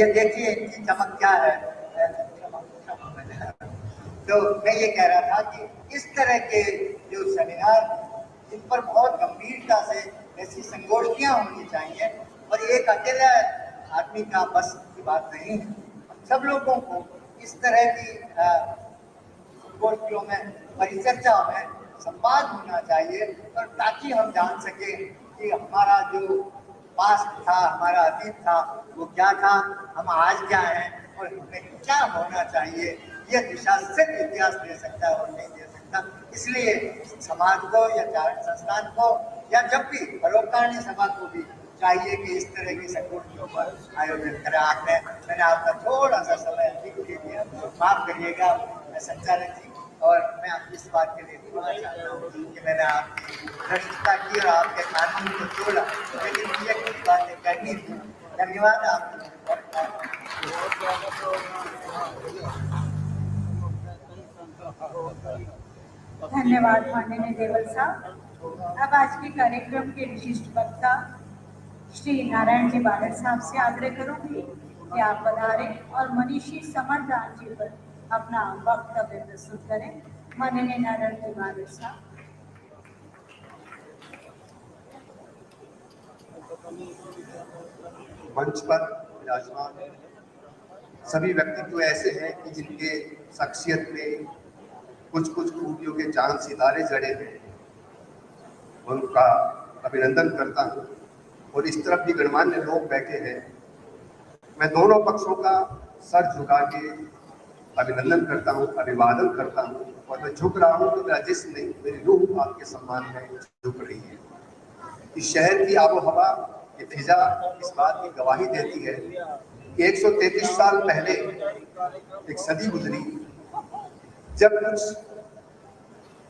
ये देखिए इनकी चमक क्या है। तो मैं ये कह रहा था कि इस तरह के जो सेमिनार, इन पर बहुत गंभीरता से ऐसी संगोष्ठियां होनी चाहिए, और एक अकेला आदमी का बस की बात नहीं है। हम सब लोगों को इस तरह की संगोष्ठियों में, परिचर्चा में संवाद होना चाहिए, और ताकि हम जान सके कि हमारा जो पास्ट था, हमारा अतीत था, वो क्या था, हम आज क्या हैं, और हमें क्या होना चाहिए। ये दिशा सिर्फ इतिहास दे सकता है और नहीं दे सकता। इसलिए समाज को या चारण संस्थान को या जब भी परोपकारिणी सभा को भी चाहिए कि इस तरह की संगोष्ठियों पर आयोजन करें। मैंने आपका थोड़ा सा समय अधिक ले लिया, माफ करिएगा संचालक जी, और मैं इस बात के लिए बोलना चाहता हूँ कि मैंने आपकी भ्रष्टता की और आपके कानून को तोड़ा, लेकिन मुझे कुछ बातें करनी थी। धन्यवाद आपको। धन्यवाद माननीय देवल साहब। अब आज के कार्यक्रम के विशिष्ट वक्ता श्री नारायण जी बादल साहब से आग्रह करूंगी कि आप पधारें और मनीषी समरदान जी पर अपना वक्तव्य प्रस्तुत करें। माननीय नारायण जी बादल साहब। मंच पर विराजमान सभी व्यक्तित्व ऐसे हैं कि जिनके शख्सियत में कुछ कुछ खूबियों के चांद सितारे जड़े हैं, उनका अभिनंदन करता हूँ। और इस तरफ भी गणमान्य लोग बैठे हैं, मैं दोनों पक्षों का सर झुका के अभिनंदन करता हूँ, अभिवादन करता हूँ, और मैं झुक रहा हूँ तो मेरा जिस्म नहीं, मेरी रूह आपके सम्मान में झुक रही है। इस शहर की आबो हवा, ये फिजा इस बात की गवाही देती है कि 133 साल पहले एक सदी गुजरी जब कुछ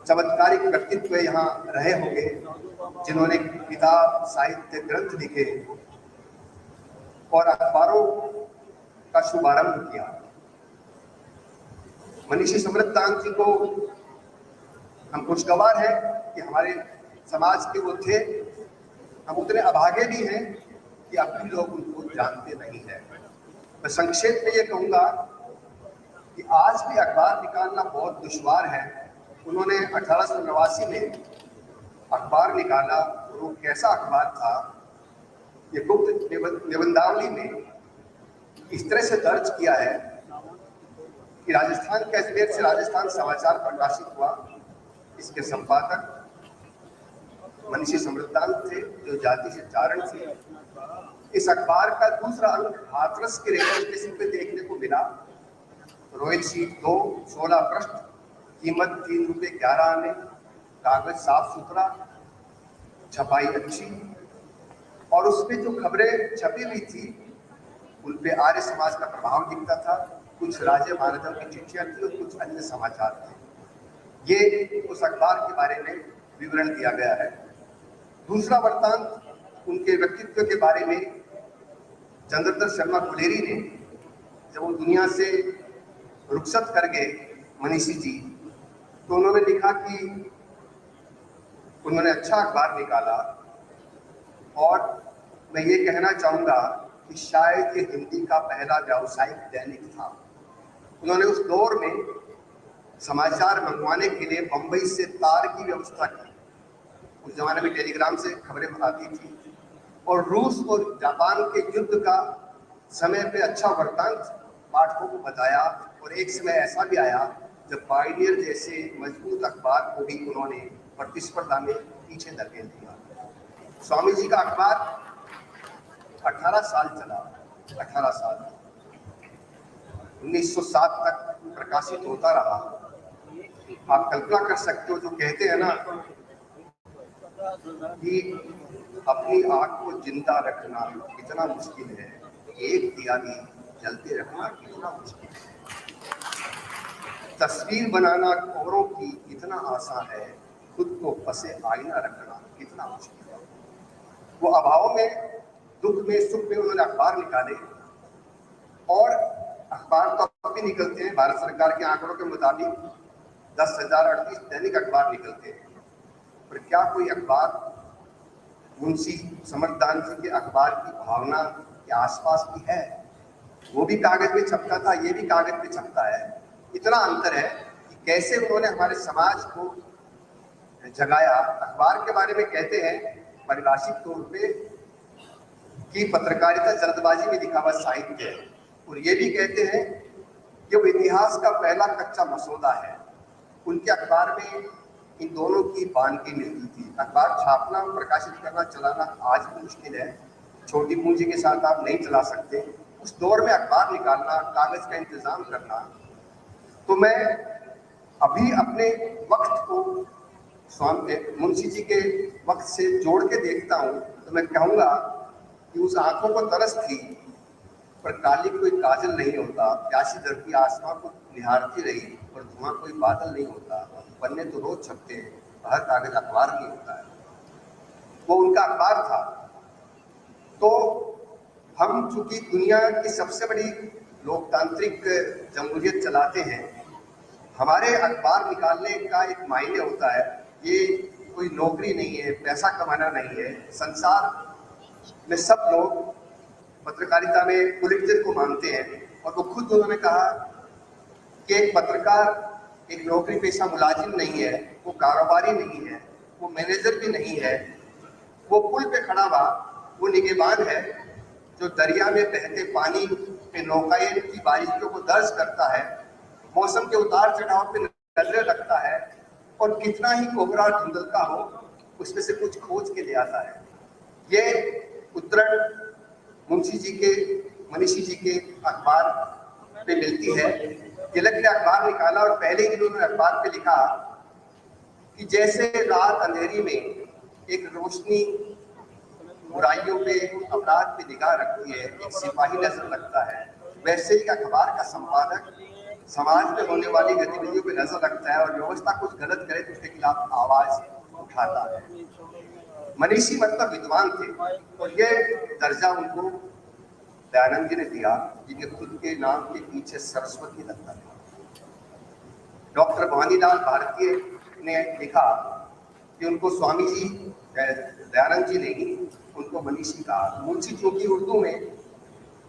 चमत्कारिक व्यक्तित्व यहाँ रहे होंगे जिन्होंने किताब, साहित्य, ग्रंथ लिखे और अखबारों का शुभारंभ किया। मनीषी समृद्धांत जी को हम खुशगवार हैं कि हमारे समाज के वो थे। हम उतने अभागे भी हैं कि अब भी लोग उनको जानते नहीं हैं। मैं संक्षेप में ये कहूँगा कि आज भी अखबार निकालना बहुत दुश्वार है। उन्होंने 1889 में अखबार निकाला, वो कैसा अखबार था ये गुप्त निबंधावली में इस तरह से दर्ज किया है कि राजस्थान के अजमेर से राजस्थान समाचार प्रकाशित हुआ। इसके संपादक मनीषी समृद्धांत थे जो जाति से चारण थे। इस अखबार का दूसरा अंक हाथरस के रेलवे स्टेशन पे देखने को मिला। रॉयल शीट 2, 16 पृष्ठ, कीमत 3 रुपये 11 आने, कागज साफ सुथरा, छपाई अच्छी, और उसमें जो खबरें छपी हुई थी उन पे आर्य समाज का प्रभाव दिखता था। कुछ राजे महाराजाओं की चिट्ठियां थी और कुछ अन्य समाचार थे। ये उस अखबार के बारे में विवरण दिया गया है। दूसरा वृत्तांत उनके व्यक्तित्व के बारे में चंद्रधर शर्मा गुलेरी ने, जब वो दुनिया से रुखसत कर गए मनीषी जी, तो उन्होंने लिखा कि उन्होंने अच्छा अखबार निकाला, और मैं ये कहना चाहूँगा कि शायद ये हिंदी का पहला व्यावसायिक दैनिक था। उन्होंने उस दौर में समाचार मंगवाने के लिए बंबई से तार की व्यवस्था की। उस जमाने में टेलीग्राम से खबरें आती थी, और रूस और जापान के युद्ध का समय पे अच्छा वृत्तांत पाठकों को बताया। और एक समय ऐसा भी आया जब पायनियर जैसे मजबूत अखबार को भी उन्होंने प्रतिस्पर्धा में पीछे धकेल दिया। स्वामी जी का अखबार 18 साल चला, 18 साल, 1907 तक प्रकाशित होता रहा। आप कल्पना कर सकते हो, जो कहते हैं ना कि अपनी आग को जिंदा रखना कितना मुश्किल है, एक दिया भी जलते रखना कितना मुश्किल है, तस्वीर बनाना औरों की इतना आसान है, खुद को फंसे आईना रखना कितना मुश्किल है। वो अभाव में, दुख में, सुख में उन्होंने अखबार निकाले, और अखबार तो अब भी निकलते हैं। भारत सरकार के आंकड़ों के मुताबिक 10,038 दैनिक अखबार निकलते हैं। पर क्या कोई अखबार मुंशी समृद्धांत जी के अखबार की भावना के आसपास भी है? वो भी कागज पे छपता था, ये भी कागज पे छपता है। इतना अंतर है कि कैसे उन्होंने हमारे समाज को जगाया। अखबार के बारे में कहते हैं परिभाषिक तौर पे कि पत्रकारिता जल्दबाजी में लिखा हुआ साहित्य है, और ये भी कहते हैं कि वो इतिहास का पहला कच्चा मसौदा है। उनके अखबार में इन दोनों की बानगी मिलती थी। अखबार छापना, प्रकाशित करना, चलाना आज भी मुश्किल है। छोटी पूंजी के साथ आप नहीं चला सकते। उस दौर में अखबार निकालना, कागज का इंतजाम करना। तो मैं अभी अपने वक्त को स्वामी मुंशी जी के वक्त से जोड़ के देखता हूँ, तो मैं कहूँगा कि उस आंखों को तरस थी, पर काली कोई काजल नहीं होता। प्यासी धरती आसमां को निहारती रही, और धुआं कोई बादल नहीं होता। पन्ने तो रोज छपते हैं, हर कागज अखबार नहीं होता है। वो उनका अखबार था। तो हम चूंकि दुनिया की सबसे बड़ी लोकतांत्रिक जमहूरियत चलाते हैं, हमारे अखबार निकालने का एक मायने होता है। ये कोई नौकरी नहीं है, पैसा कमाना नहीं है। संसार में सब लोग पत्रकारिता में पुलित्जर को मानते हैं, और वो खुद उन्होंने कहा कि एक पत्रकार एक नौकरी पेशा मुलाजिम नहीं है, वो कारोबारी नहीं है, वो मैनेजर भी नहीं है। वो पुल पे खड़ा हुआ वो निगहबान है जो दरिया में बहते पानी पे नौकाएं की बारीकियों को दर्ज करता है, मौसम के उतार चढ़ाव पे नजरें रखता है, और कितना ही कोहरा धुंधलका हो उसमें से कुछ खोज के ले आता है। ये उद्धरण मुंशी जी के, मनीषी जी के अखबार पे मिलती है। तिलक ने अखबार निकाला और पहले ही उन्होंने अखबार पे लिखा कि जैसे रात अंधेरी में एक रोशनी बुराइयों पे, अपराध पे निगाह रखती है, एक सिपाही नजर रखता है, वैसे ही अखबार का संपादक समाज में होने वाली गतिविधियों पे नजर रखता है और व्यवस्था कुछ गलत करे तो उसके खिलाफ आवाज उठाता है। मनीषी मतलब विद्वान थे और ये दर्जा उनको दयानंद जी ने दिया, जिनके खुद के नाम के पीछे सरस्वती लगता था। डॉक्टर भवानीलाल भारतीय ने लिखा कि उनको स्वामी जी दयानंद जी ने उनको मनीषी कहा। मुंशी चूंकि उर्दू में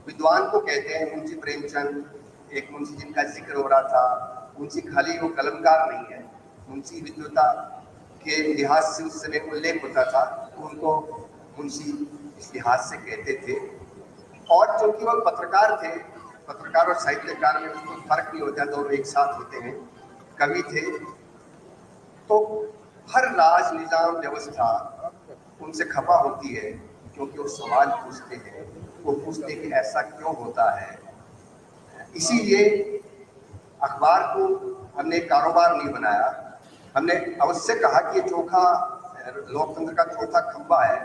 विद्वान को कहते हैं, मुंशी प्रेमचंद एक मुंशी जिनका जिक्र हो रहा था, मुंशी खाली वो कलमकार नहीं है, मुंशी विद्वता के लिहाज से उस समय उल्लेख होता था, उनको मुंशी इस लिहाज से कहते थे। और चूंकि वो पत्रकार थे, पत्रकार और साहित्यकार में उसको फर्क नहीं होता, दोनों एक साथ होते हैं, कवि थे, तो हर राज निजाम व्यवस्था उनसे खफा होती है क्योंकि वो सवाल पूछते हैं, वो पूछते हैं कि ऐसा क्यों होता है। इसीलिए अखबार को हमने कारोबार नहीं बनाया, हमने अवश्य कहा कि ये चोखा लोकतंत्र का चौथा खंबा है,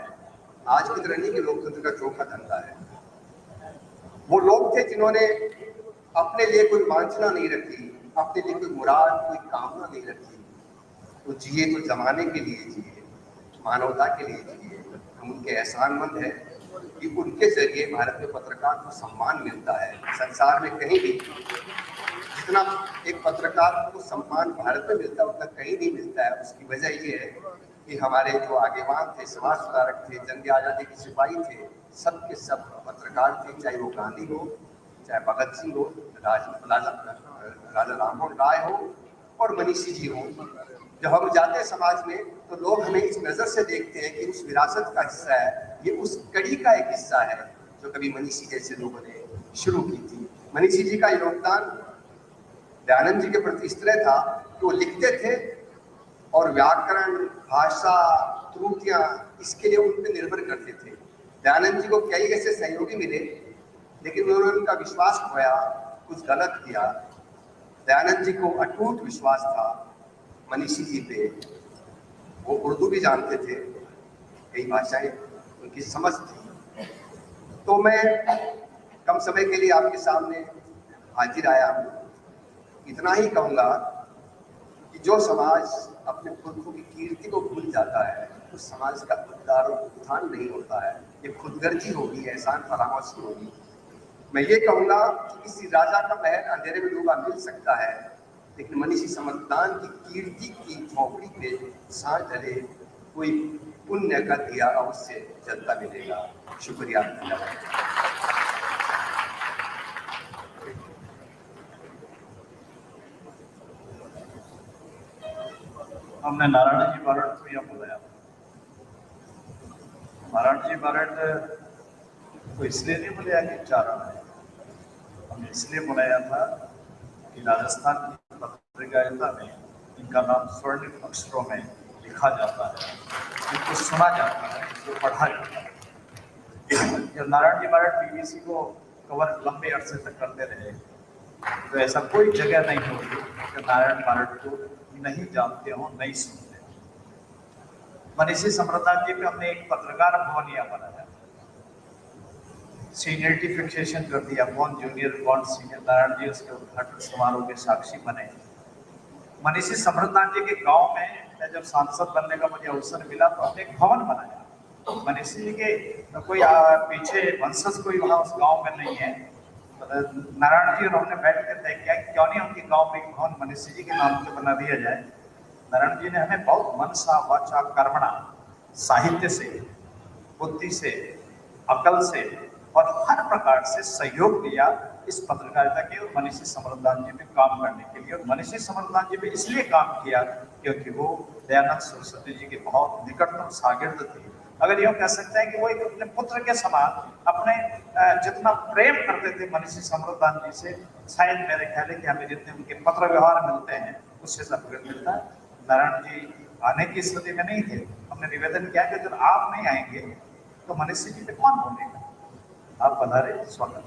आज की तरह नहीं कि लोकतंत्र का चौथा धंधा है। वो लोग थे जिन्होंने अपने लिए कोई वांछना नहीं रखी, अपने लिए कोई मुराद, कोई कामना नहीं रखी, तो जिए तो जमाने के लिए जिए, मानवता के लिए जिए। हम उनके एहसानमंद हैं कि उनके जरिए भारत में पत्रकार को सम्मान मिलता है। संसार में कहीं भी जितना एक पत्रकार को सम्मान भारत में मिलता है उतना कहीं नहीं मिलता है। उसकी वजह ये है कि हमारे जो आगेवान थे, समाज सुधारक थे, जंग आज़ादी के सिपाही थे, सब के सब पत्रकार थे, चाहे वो गांधी हो, चाहे भगत सिंह हो, राजा राममोहन राय हो और मनीषी जी हो। जब हम जाते हैं समाज में तो लोग हमें इस नज़र से देखते हैं कि उस विरासत का हिस्सा है, ये उस कड़ी का एक हिस्सा है जो कभी मनीषी जैसे लोगों ने शुरू की थी। मनीषी जी का योगदान दयानंद जी के प्रति इस तरह था कि वो लिखते थे और व्याकरण, भाषा, त्रुटियां इसके लिए उन पर निर्भर करते थे। दयानंद जी को कई ऐसे सहयोगी मिले, लेकिन उन्होंने उनका विश्वास खोया, कुछ गलत किया। दयानंद जी को अटूट विश्वास था मनीषी जी पे, वो उर्दू भी जानते थे, कई भाषाएं उनकी समझ थी। तो मैं कम समय के लिए आपके सामने हाजिर आया हूँ। इतना ही कहूँगा कि जो समाज अपने पुरखों की कीर्ति को भूल जाता है उस समाज का उद्धार और उत्थान नहीं होता है। ये खुदगर्जी होगी, एहसान फरामोशी होगी। मैं ये कहूँगा कि किसी राजा का महल अंधेरे में डूबा मिल सकता है, लेकिन मनीषी समर्थदान की कीर्ति की झोंपड़ी पे सांझ ढले कोई पुण्य का दिया अवश्य जलता मिलेगा। शुक्रिया। हमने नारायण जी बारड को यहाँ बुलाया। नारायण जी बारड को इसलिए नहीं बुलाया कि चारण है, हमने इसलिए बुलाया था कि राजस्थान की पत्रकारिता में इनका नाम स्वर्णिम अक्षरों में लिखा जाता है, इनको सुना जाता है, इसको पढ़ा जाता है। जब नारायण जी बारड BBC को कवर लंबे अरसे तक करते रहे तो ऐसा कोई जगह नहीं होगी कि नारायण बारड को नहीं जानते हो, नहीं सुनते हो। मनीषी सम्प्रदाय जी पे हमने एक पत्रकार भवन यहाँ बनाया, सीनियरिटी फिक्सेशन कर दिया, कौन जूनियर कौन सीनियर। नारायण जी उसके उद्घाटन समारोह के साक्षी बने। मनीषी सम्प्रदाय जी के गांव में जब सांसद बनने का मुझे अवसर मिला तो हमने एक भवन बनाया। मनीषी जी के कोई पीछे वंशज कोई वहाँ उस गाँव में नहीं है। नारायण जी और हमने बैठ कर तय किया कि क्यों नहीं उनके गांव में एक भवन मनीषी जी के नाम से बना दिया जाए। नारायण जी ने हमें बहुत मनसा वाचा कर्मणा, साहित्य से, बुद्धि से, अकल से और हर प्रकार से सहयोग दिया इस पत्रकारिता के और मनीषी सम्प्रदाय जी में काम करने के लिए। और मनीषी सम्प्रदाय जी में इसलिए काम किया क्योंकि वो दयानंद सरस्वती जी के बहुत निकटतम शागिर्द थे। अगर यूँ कह सकते हैं कि वो एक अपने पुत्र के समान अपने जितना प्रेम करते थे मनीषी सम्प्रदाय जी से, शायद मेरे ख्याल है कि हमें जितने उनके पत्र व्यवहार मिलते हैं उससे सब मिलता है। नारायण जी आने की स्थिति में नहीं थे। हमने निवेदन किया कि जब आप नहीं आएंगे तो मनीषी जी पे कौन बोलेगा। आप पधारे, स्वागत।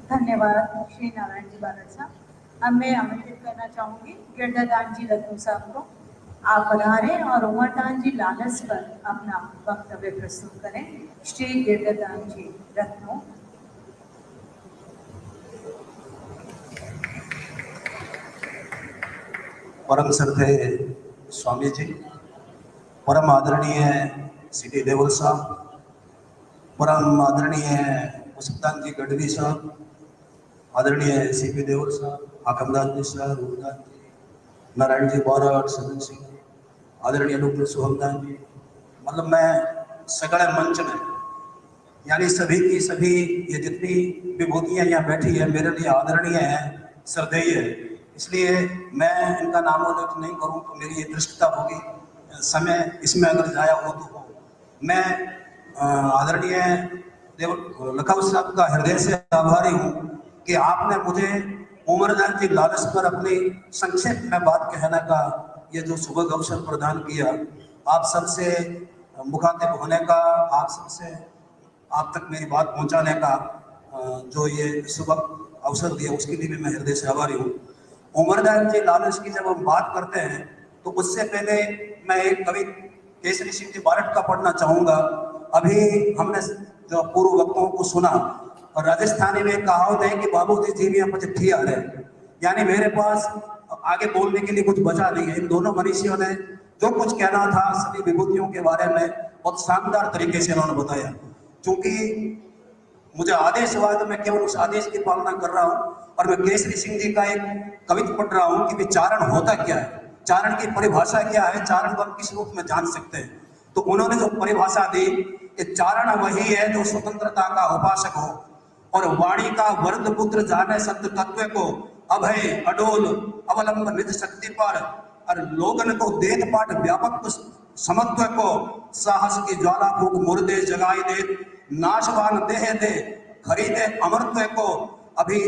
धन्यवाद श्री नारायण जी बालक साहब। अब मैं आमंत्रित करना चाहूँगी गिरदादान जी रत्नू साहब को। आप पधारें और उमरदान जी लालस पर अपना वक्तव्य प्रस्तुत करें। श्री गिरदादान जी रत्नू। परम श्रद्धेय स्वामी जी, परम आदरणीय सीटी देवल साहब, परम आदरणीय मुस्तान जी गढ़वी साहब, आदरणीय सीपी देवल साहब, हाकमदास जी साहब, रूपदास जी, नारायण जी बारट, सदन सिंह, आदरणीय डॉक्टर सोहमदान जी, मतलब मैं सगड़े मंच में यानी सभी की सभी ये जितनी विभूतियाँ यहाँ बैठी है मेरे लिए आदरणीय है, श्रद्धेय है, इसलिए मैं इनका नामोल्लेख नहीं करूँ तो मेरी ये दृष्टता होगी, समय इसमें अगर जाया हो तो हो। मैं आदरणीय देव लखा साहब का हृदय से आभारी हूँ कि आपने मुझे उमरदान जी लालच पर अपनी संक्षेप में बात कहने का ये जो सुबह अवसर प्रदान किया, आप सबसे मुखातिब होने का, आप सबसे आप तक मेरी बात पहुंचाने का जो ये सुबह अवसर दिया उसके लिए भी मैं हृदय से आभारी हूँ। उमरदान जी लालच की जब हम बात करते हैं तो उससे पहले मैं एक कवि केसरी सिंह जी बारट का पढ़ना चाहूँगा। अभी हमने जो पूर्व वक्ताओं को सुना और राजस्थानी में कहावत है कि बाबूजी जीवियां पचठी आ रहे, यानी मेरे पास आगे बोलने के लिए कुछ बचा नहीं है। इन दोनों मनीषियों ने जो कुछ कहना था सभी विभूतियों के बारे में बहुत शानदार तरीके से उन्होंने बताया। क्योंकि मुझे आदेश हुआ तो मैं केवल उस आदेश की पालना कर रहा हूँ और मैं केसरी सिंह जी का एक कविता पढ़ रहा हूँ कि चारण होता क्या है, चारण की परिभाषा क्या है, चारण को हम किस रूप में जान सकते हैं। तो उन्होंने जो परिभाषा दी कि चारण वही है जो स्वतंत्रता का उपासक हो और वाणी का वरद पुत्र जाने सत्य तत्व को, अभय अडोल अवलंब निज शक्ति पर और लोगन को देत पाठ व्यापक समत्व को, साहस की ज्वाला फूक मुर्दे जगाई दे, नाशवान देह दे खरीदे अमरत्व को। अभी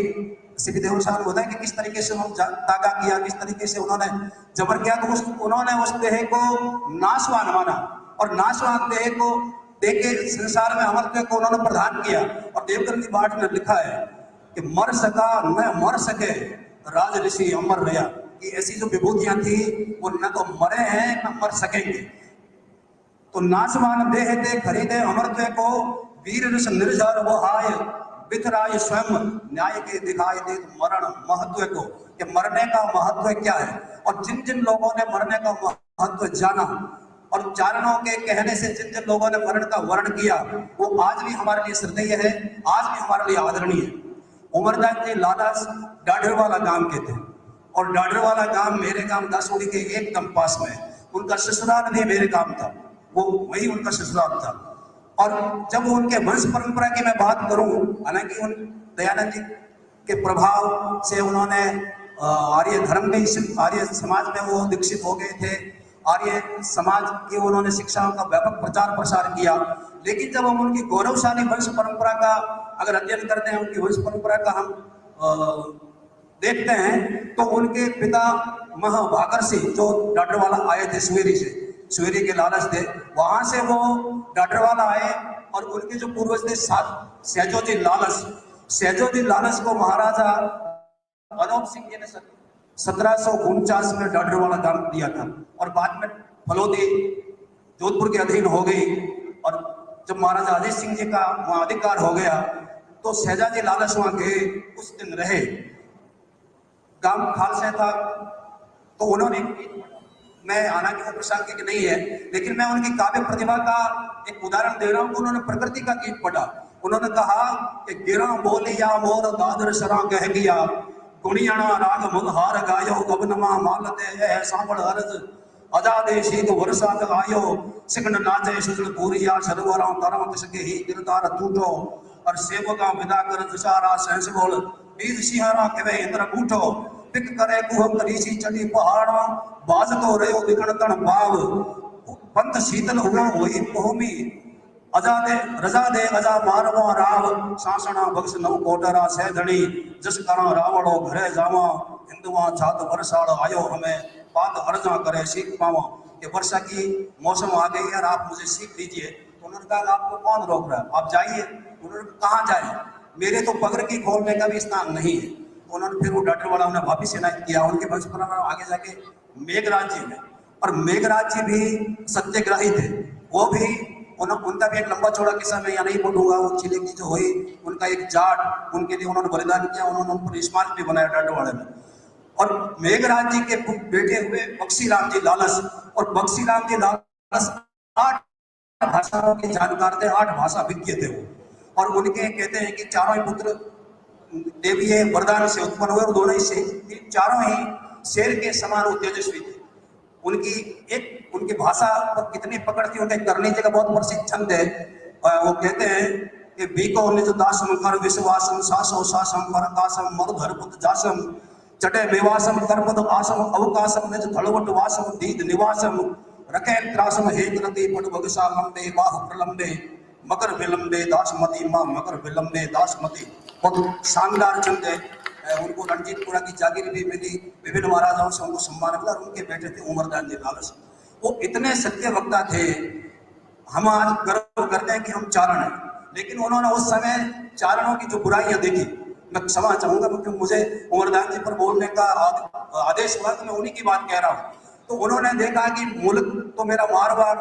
सीपी देवल साहब होता है कि किस तरीके से उन्होंने तागा किया, किस तरीके से उन्होंने जबर किया, तो उन्होंने उस देह को नाशवान माना और नाशवान देह को देके संसार में अमरत्व को उन्होंने प्रदान किया। और देवकर्णी पाठ ने लिखा है कि मर सका न मर सके राज ऋषि अमर रहा, कि ऐसी जो विभूतियां थी वो न तो मरे हैं न मर सकेंगे। तो नाशवान देह दे खरीदे अमरत्व को, वीर ऋष निर्जर वो आय बिथराय स्वयं न्याय के दिखाई दे मरण महत्व को, कि मरने का महत्व क्या है। और जिन जिन लोगों ने मरने का महत्व जाना और चारणों के कहने से जिन जिन लोगों ने मरण का वर्ण किया वो आज भी हमारे लिए श्रद्धेय है, आज भी हमारे लिए आदरणीय है। उमरदान जी लालच डाढरवाला गांव के थे और डाढरवाला गांव मेरे गांव दासोड़ी के एकदम पास में, उनका ससुराल भी मेरे गांव था, वो वही उनका ससुराल था। और जब उनके वंश परंपरा की मैं बात करूं, हालांकि उन दयानंद जी के प्रभाव से उन्होंने आर्य धर्म में, आर्य समाज में वो दीक्षित हो गए थे, आर्य समाज की उन्होंने शिक्षाओं का व्यापक प्रचार प्रसार किया। लेकिन जब हम उनकी गौरवशाली वंश परंपरा का अगर अध्ययन करते हैं, उनकी वंश परंपरा का हम देखते हैं तो उनके पिता महाभाकर सिंह जो डाडरवाला आए थे सुवेरी से, सुवेरी के लालच थे, वहां से वो डाडरवाला आए और उनके जो पूर्वज थे सहजोजी लालच, सहजोजी लालच को महाराजा अनूप सिंह जी ने 1749 में डाडरवाला दान दिया था और बाद में फलोदी जोधपुर के अधीन हो गई। और जब महाराजा अजीत सिंह जी का वहां अधिकार हो गया तो सहजाजी लालच वहां गए, उस दिन रहे, गांव खालसा था। तो उन्होंने, मैं हालांकि वो प्रासंगिक नहीं है लेकिन मैं उनकी काव्य प्रतिभा का एक उदाहरण दे रहा हूँ। उन्होंने प्रकृति का गीत पढ़ा, उन्होंने कहा कि गिरा बोलिया मोर दादर सरा कह गया, गुणियाणा राग मुलहार गायो, गबनमा मालते है सांबड़ हरज आजादे शीत वर्षा आयो, सिकंड नाचे सुजन पूरिया सरवरा तरा तिसके ही गिरदार टूटो, और सेवका विदा कर दशहरा सहस बोल बीज सिंहारा कवे इंद्र बूठो, पिक करे कुहम ऋषि चढ़ी पहाड़ा, बाज तो रहो दिगण तण भाव, पंत शीतल हुआ वही पोहमी, अजा दे अजा मारवा राव, सासणा बक्स नव कोटरा सह धणी, जस करा रावणो घरे जावा, हिंदुआ छात वर्षाड़ आयो हमें, पात अर्जा करे सीख पावा। कि वर्षा की मौसम आ गई है और आप मुझे सीख दीजिए। तो उन्होंने कहा आपको कौन रोक रहा है, आप जाइए। उन्होंने कहाँ जाए, मेरे तो पगड़ की खोलने का भी स्थान नहीं है। तो उन्होंने फिर वो डॉक्टर वाला उन्हें वापिस इनायत किया। उनके वंश परंपरा आगे जाके मेघराज जी में, और मेघराज जी भी सत्याग्रही थे। वो भी उनका भी एक लंबा चौड़ा किस्सा मैं यहाँ नहीं बोलूंगा। वो चिले की जो हुई, उनका एक जाट उनके लिए उन्होंने बलिदान किया, उन्होंने उन पर स्मारक भी बनाया डाटवाड़े में। और मेघराज जी के बेटे हुए बक्सी राम जी लालस, और बक्सी राम जी लालस 8 भाषाओं के जानकार थे, 8 भाषा विज्ञ थे वो। और उनके कहते हैं कि चारों ही पुत्र देवीय वरदान से उत्पन्न हुए, और दोनों ही चारों ही शेर के समान वो तेजस्वी थे। उनकी भाषा पर कितनी पकड़ थी। उनके करनी जी का बहुत प्रसिद्ध छंद है। वो कहते हैं कि बीको निज दासम कर विश्वासम सासो सासम परकासम मरुधर पुत जासम चटे मेवासम करपद आसम अवकाशम निज धड़वट वासम दीद निवासम रखे त्रासम हे कृति पट बगसा लंबे बाहु प्रलंबे मकर विलंबे दासमती मां मकर विलंबे दासमती। बहुत शानदार छंद है। उनको रणजीतपुरा की जागीर भी मिली, विभिन्न महाराजाओं से उनको सम्मान मिला, और उनके बेटे थे उमरदान जी लालस। वो इतने सत्य वक्ता थे। हम आज गर्व करते हैं कि हम चारण हैं, लेकिन उन्होंने उस समय चारणों की जो बुराइयां देखी, मैं क्षमा चाहूंगा क्योंकि मुझे उमरदान जी पर बोलने का आदेश हुआ, तो मैं उन्हीं की बात कह रहा हूँ। तो उन्होंने देखा कि मुल्क तो मेरा मारवाड़,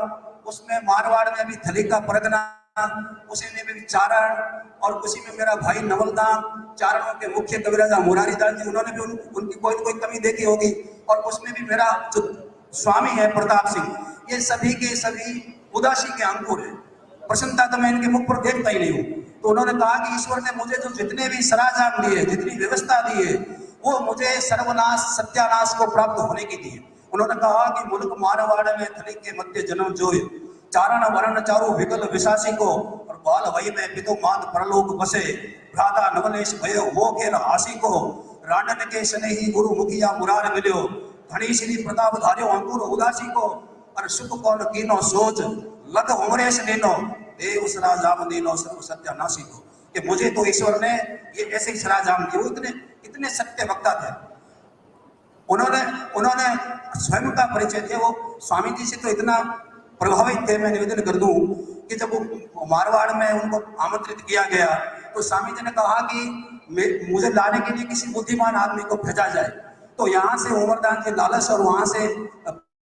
उसमें मारवाड़ में भी थली का परगना, उसी में भी चारण, और उसी में मेरा भाई नवलदाम, चारणों के मुख्य कविराजा मुरारी दास जी, उन्होंने भी उनकी कोई कोई कमी देखी होगी। और उसमें भी मेरा जो स्वामी है प्रताप सिंह, ये सभी के सभी उदासी के अंकुर है। प्रसन्नता तो मैं इनके मुख पर देखता ही नहीं हूँ। तो उन्होंने कहा कि ईश्वर ने मुझे जो जितने भी सराजाम दिए, जितनी व्यवस्था दी है, वो मुझे सर्वनाश सत्यानाश को प्राप्त होने की दी है। उन्होंने कहा कि मुल्क मारवाड़ में थली के मध्य जन्म जोए, चारण वर्ण चारु विकल विशासी को, और बाल वही में पितु मात परलोक बसे, भ्राता नवलेश भयो हो खेल हासी को, रांडन के स्नेही गुरु मुखिया मुरार मिल्यो, धनी श्री प्रताप धार्यो अंकुर उदासी को, और सुख कौन कीनो सोच लग उमरेश नीनो, देव सराजाम दीनो सर्व सत्यानाशी को। कि मुझे तो ईश्वर ने ये ऐसे ही सराजाम दिए। वो इतने सत्य वक्ता थे। उन्होंने स्वयं का परिचय दिया। वो स्वामी जी से तो इतना प्रभावित थे, मैं निवेदन कर दूं कि जब वो मारवाड़ में उनको आमंत्रित किया गया, तो स्वामी जी ने कहा कि मुझे लाने के लिए किसी बुद्धिमान आदमी को भेजा जाए। तो यहाँ से उमरदान जी लालस और वहां से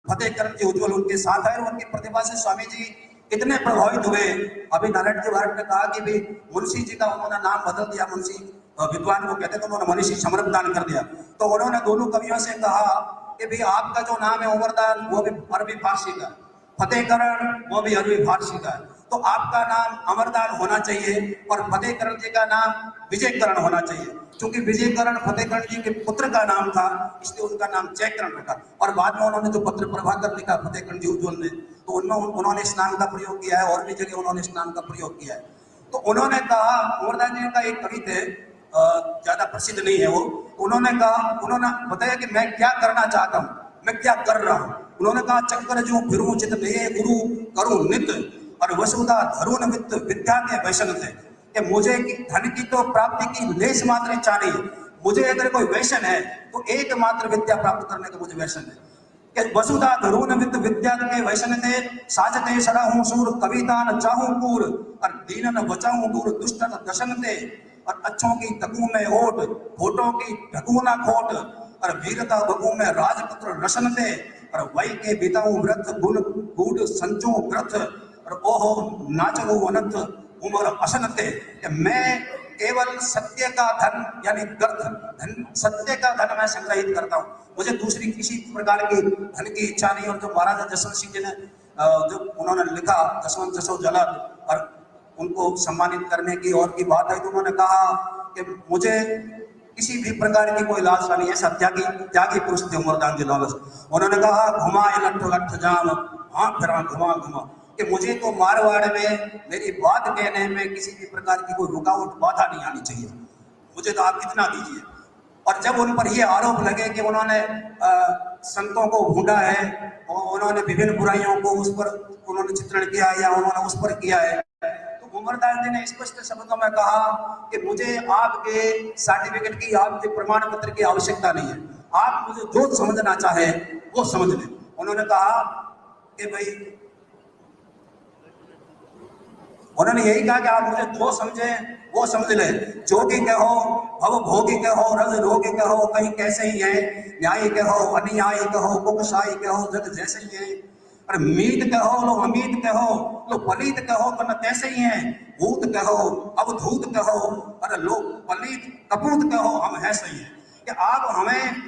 फतेहकरण जी उज्ज्वल उनके साथ आए। उनकी प्रतिभा से स्वामी जी इतने प्रभावित हुए। अभी नारायण जी भारत ने कहा कि भी मुंशी जी का उन्होंने नाम बदल दिया, मुंशी विद्वान को कहते थे, उन्होंने मनीषी समृद्ध दान कर दिया। तो उन्होंने दोनों कवियों से कहा कि भाई आपका जो नाम है उमरदान, वो भी अरबी फारसी का, फतेहकरण वो भी अरबी फारसी का, तो आपका नाम अमरदान होना चाहिए और फतेहकरण जी का नाम विजयकरण होना चाहिए। क्योंकि विजयकरण फतेहकरण जी के पुत्र का नाम था, इसलिए उनका नाम जयकरण रखा। और बाद में उन्होंने जो पत्र प्रभाकर लिखा फतेहकरण जी उज्ज्वल ने, तो उनमें उन्होंने इस नाम का प्रयोग किया है, और भी जगह उन्होंने इस नाम का प्रयोग किया है। तो उन्होंने कहा, उमरदान जी का एक कवि थे, ज्यादा प्रसिद्ध नहीं है वो, उन्होंने बताया कि मैं क्या करना चाहता हूँ, मैं क्या कर रहा हूँ। उन्होंने कहा चक्कर जो फिरूं चित ले गुरु करूं नित, और वसुधा धरुन वित्त विद्या के वैसन थे। कि मुझे धन की तो प्राप्ति की लेस मात्र इच्छा नहीं है, मुझे अगर कोई वैसन है तो एकमात्र विद्या प्राप्त करने का मुझे वैसन है। कि वसुधा धरुन वित्त विद्या के वैसन थे, साजते सराहूं सूर कविता न चाहूं पूर, और दीनन बचाऊं दूर दुष्टन दशन थे, और अच्छों की तकू में ओट होठों की ढकू ना खोट, और वीरता बगू में राजपुत्र रसन थे, और वही के बिताऊं व्रत गुण गूढ़ संचो ग्रथ, और ओहो नाचो अनंत उमर असन थे। कि मैं केवल सत्य का धन यानी धन, सत्य का धन मैं संग्रहित करता हूँ, मुझे दूसरी किसी प्रकार की धन की इच्छा नहीं। और जो महाराजा जसवंत सिंह जी ने जब उन्होंने लिखा जसवंत जसो जलद, और उनको सम्मानित करने की और की बात है, तो उन्होंने कहा कि मुझे किसी भी प्रकार की कोई लालसा नहीं है। ऐसा त्यागी पुरुष थे उमरदान जी लालस। उन्होंने कहा घुमाए लठ लठ जाम हाँ फिरा घुमा घुमा, कि मुझे तो मारवाड़ में मेरी बात कहने में किसी भी प्रकार की कोई रुकावट बाधा नहीं आनी चाहिए, मुझे तो आप इतना दीजिए। और जब उन पर ये आरोप लगे कि उन्होंने संतों को ढूंढा है और उन्होंने विभिन्न बुराइयों को उस पर उन्होंने चित्रण किया या उन्होंने उस पर किया है, तो उमरदास जी ने स्पष्ट शब्दों में कहा कि मुझे आपके सर्टिफिकेट की, आपके प्रमाण पत्र की आवश्यकता नहीं है, आप मुझे जो समझना चाहे वो समझ लें। उन्होंने कहा कि भाई, उन्होंने यही कहा कि आप मुझे जो समझें वो समझ ले। जोगी कहो, भव भोगी कहो, रज रोगी कहो, कहीं कैसे ही है, न्यायी कहो, अन्यायी कहो, कुकसाई कहो, जग जैसे ही है। अरे मीत कहो, लो अमीत कहो, लो पलीत कहो, तो न तैसे ही हैं। भूत कहो, अवधूत कहो, अरे लो पलीत कपूत कहो, हम है सही है। कि आप हमें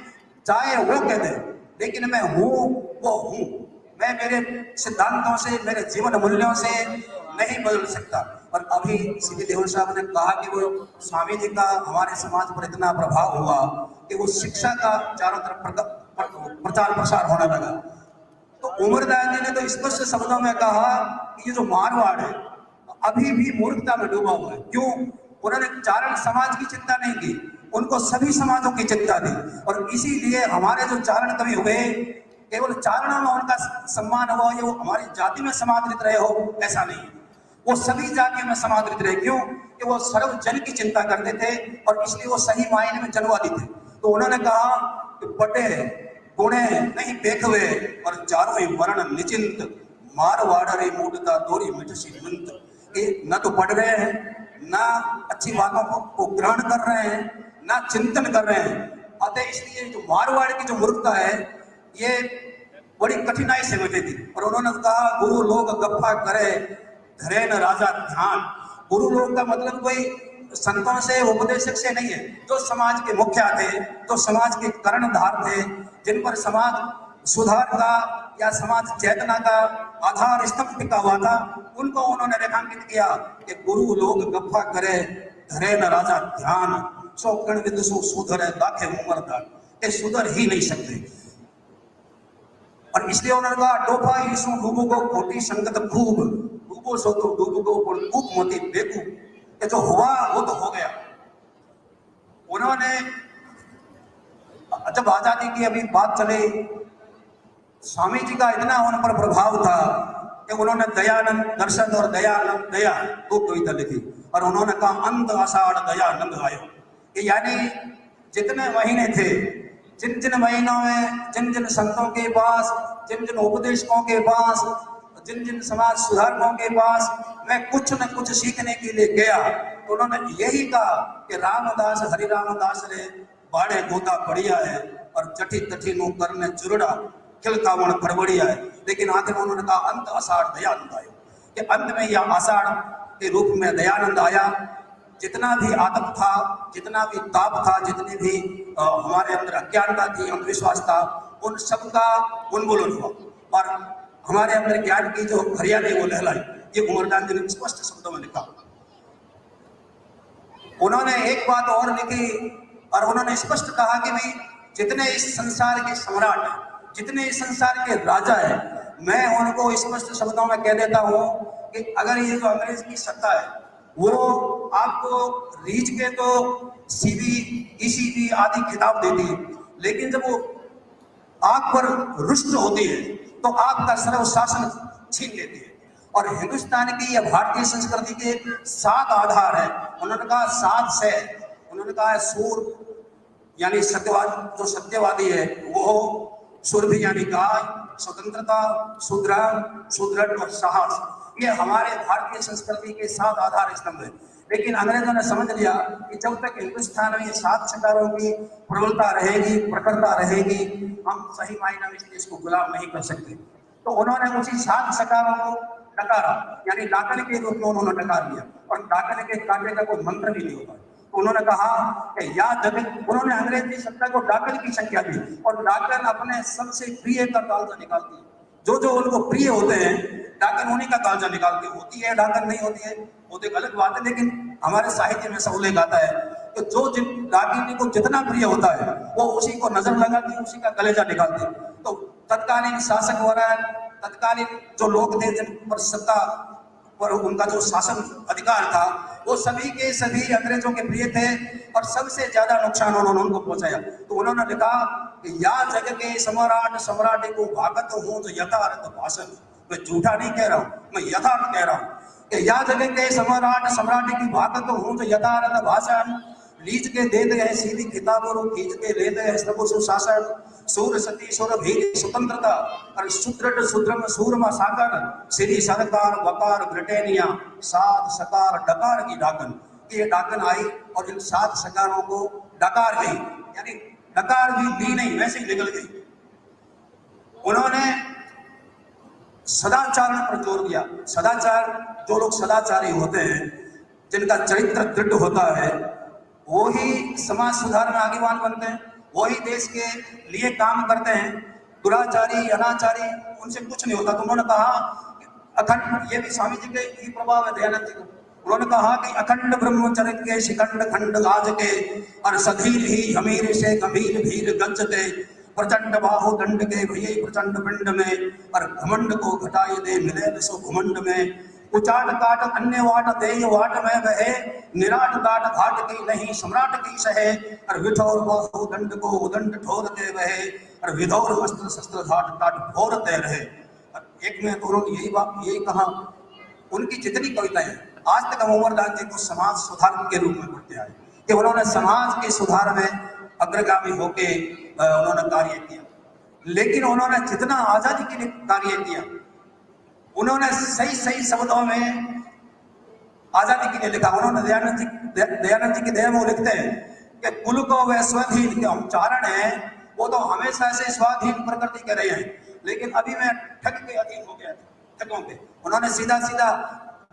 चाहे वो कह दे, लेकिन मैं हूँ वो हूँ। मैं मेरे सिद्धांतों से, मेरे जीवन मूल्यों से नहीं बदल सकता। और अभी सीपी देओल साहब ने कहा कि वो स्वामी जी का हमारे समाज पर इतना प्रभाव हुआ कि वो शिक्षा का चारों तरफ प्रचार प्रसार होने लगा। तो उमरदास जी ने तो स्पष्ट शब्दों में कहा कि ये जो मारवाड़ है अभी भी मूर्खता में डूबा हुआ है। क्यों? उन्होंने चारण समाज की चिंता नहीं की, उनको सभी समाजों की चिंता दी। और इसीलिए हमारे जो चारण कवि हुए, केवल चारणों में उनका सम्मान हुआ, ये वो हमारी जाति में समादृत रहे हो ऐसा नहीं, वो सभी जातियों में समादृत रहे। क्यों? कि वो सर्व जन की चिंता करते थे और इसलिए वो सही मायने में जनवादी थे। तो उन्होंने कहा कि बटे गुणे नहीं देखवे और चारों ही वर्ण निचिंत, मारवाड़ रे मूढ़ता दोरी मिठसी मंत। न तो पढ़ रहे हैं, ना अच्छी बातों को ग्रहण कर रहे हैं, ना चिंतन कर रहे हैं। अतः इसलिए जो मारवाड़ की जो मूर्खता है ये बड़ी कठिनाई से मिटेगी। और उन्होंने कहा गुरु लोग गप्पा करे धरे न राजा ध्यान। गुरु लोग का मतलब कोई संतों से, उपदेशक से नहीं है, जो समाज के मुखिया थे, जो समाज के कर्णधार थे, जिन पर समाज सुधार का या समाज चेतना का आधार स्तंभ टिका हुआ था, उनको उन्होंने रेखांकित किया कि गुरु लोग गप्पा करे धरे न राजा ध्यान, सो कण विदुषु सुधरे दाखे उमरदान। ये सुधर ही नहीं सकते। और इसलिए उन्होंने कहा डोफा यीशु डूबो को खोटी संगत खूब, डूबो सो तो डूबो को कूक मोती बेकूफ। ये जो हुआ वो तो हो गया। उन्होंने जब आजादी की अभी बात चले, स्वामी जी का इतना उन पर प्रभाव था कि उन्होंने दयानंद दर्शन और दयानंद दया दो कविता लिखी। और उन्होंने कहा अंत आषाढ़ दयानंद आयो। कि यानी जितने महीने थे, जिन जिन महीनों में जिन जिन संतों के पास, जिन जिन उपदेशकों के पास, जिन जिन समाज सुधारकों के पास मैं कुछ न कुछ सीखने के लिए गया, तो उन्होंने यही कहा कि रामदास हरि रामदास रे बाड़े गोता बढ़िया है और जठी तठी नो करने चुरड़ा खिलकावण फड़बड़िया है। लेकिन आखिर में उन्होंने कहा अंत आषाढ़ दयानंद आयो। कि अंत में यह आषाढ़ के रूप में दयानंद आया। जितना भी आतप था, जितना भी ताप था, जितनी भी हमारे अंदर अज्ञानता थी, अंधविश्वास था, उन सब का उन्मूलन हुआ और हमारे अंदर ज्ञान की जो हरियाली वो लहलाई। ये उमरदास जी ने स्पष्ट शब्दों में लिखा। उन्होंने एक बात और लिखी और उन्होंने स्पष्ट कहा कि भाई जितने इस संसार के सम्राट हैं, जितने इस संसार के राजा हैं, मैं उनको स्पष्ट शब्दों में कह देता हूं कि अगर ये जो अंग्रेज की सत्ता है वो आपको रीच के तो सीबी, ईसीबी आदि खिताब देती है, लेकिन जब वो आप पर रुष्ट होती है तो आपका सर्व शासन छीन लेती है। और हिंदुस्तान की या भारतीय संस्कृति के 7 आधार है। उन्होंने कहा 7 से, उन्होंने कहा सूर यानी सत्यवाद, जो सत्यवादी है वो सुरभि यानी गाय, स्वतंत्रता, सुदृढ़ और साहस, ये हमारे भारतीय संस्कृति के 7 आधार स्तंभ है। लेकिन अंग्रेजों ने समझ लिया कि जब तक हिंदुस्तान में ये 7 शिकारों की प्रबलता रहेगी, प्रखरता रहेगी, हम सही मायने में इस देश को गुलाम नहीं कर सकते। तो उन्होंने उसी 7 शिकारों को डकारा, यानी डाकन के रूप में उन्होंने डकार दिया। और डाकन के कांटे का कोई मंत्र भी नहीं होता। तो उन्होंने कहा कि या जगत, उन्होंने अंग्रेज की सत्ता को डाकन की संख्या दी और डाकन अपने सबसे प्रिय का कालजा निकालती है। जो जो उनको प्रिय होते हैं डाकन उन्हीं का कालजा निकालती होती है। डाकन नहीं होती है वो तो एक अलग बात है, लेकिन हमारे साहित्य में सब उल्लेख आता है कि जो डाकिनी को जितना प्रिय होता है वो उसी को नजर लगाती, उसी का कलेजा निकालती। तो तत्कालीन शासक वगैरह, तत्कालीन जो लोग थे जिन पर सत्ता पर उनका जो शासन अधिकार था, वो सभी के सभी अंग्रेजों के प्रिय थे और सबसे ज्यादा नुकसान उन्होंने उनको पहुंचाया। तो उन्होंने लिखा कि या जग के सम्राट सम्राट को भागत हूँ जो यथार्थ भाषण। मैं झूठा नहीं कह रहा हूँ, मैं यथार्थ कह रहा हूँ कि या जग के सम्राट सम्राट की भागत हूँ जो यथार्थ भाषण। लीज के दे दे है सीधी किताबों खींच के ले दे सब सुशासन। सूर सती सुर भीर स्वतंत्रता और सुदृढ़ सुद्रम सूरमा साकर। श्री सरकार वकार ब्रिटेनिया साध सकार डकार की डाकन। कि ये डाकन आई और इन 7 सरकारों को डकार गई, यानी डकार भी दी नहीं, वैसे ही निकल गई। उन्होंने सदाचार पर जोर दिया। सदाचार, जो लोग सदाचारी होते हैं, जिनका चरित्र दृढ़ होता है, वो ही समाज सुधार में आगेवान बनते हैं, वही देश के लिए काम करते हैं। दुराचारी, अनाचारी, उनसे कुछ नहीं होता। तो उन्होंने कहा अखंड, ये भी स्वामी जी के ही प्रभाव है, दयानंद जी को। उन्होंने कहा कि अखंड ब्रह्मचर्य के शिखंड खंड गाज के, और सधीर ही हमीर से गंभीर भीर गंजते, प्रचंड बाहु दंड के भये प्रचंड पिंड में, और घमंड को घटाए दे मिले सो घुमंड में। उचाट काट अन्य वाट देय वाट में बहे, निराट काट घाट की नहीं सम्राट की सहे, और विठौर बाहु दंड को उदंड ठोरते बहे, और विधौर अस्त्र शस्त्र घाट काट भोरते रहे। एक में तो उन्होंने यही कहा। उनकी जितनी कविताएं, आज तक हम अमरदास जी को समाज सुधार के रूप में पढ़ते आए कि उन्होंने समाज के सुधार में अग्रगामी होके उन्होंने कार्य किया। लेकिन उन्होंने जितना आजादी के लिए कार्य किया, उन्होंने सही सही शब्दों में आजादी के लिए लिखा। उन्होंने दयानंद जी की दया में लिखते हैं कि कुल को वह स्वाधीन, के हम चारण हैं, वो तो हमेशा से स्वाधीन प्रकृति के रहे हैं, लेकिन अभी मैं ठग के अधीन हो गया था, ठगों के। उन्होंने सीधा सीधा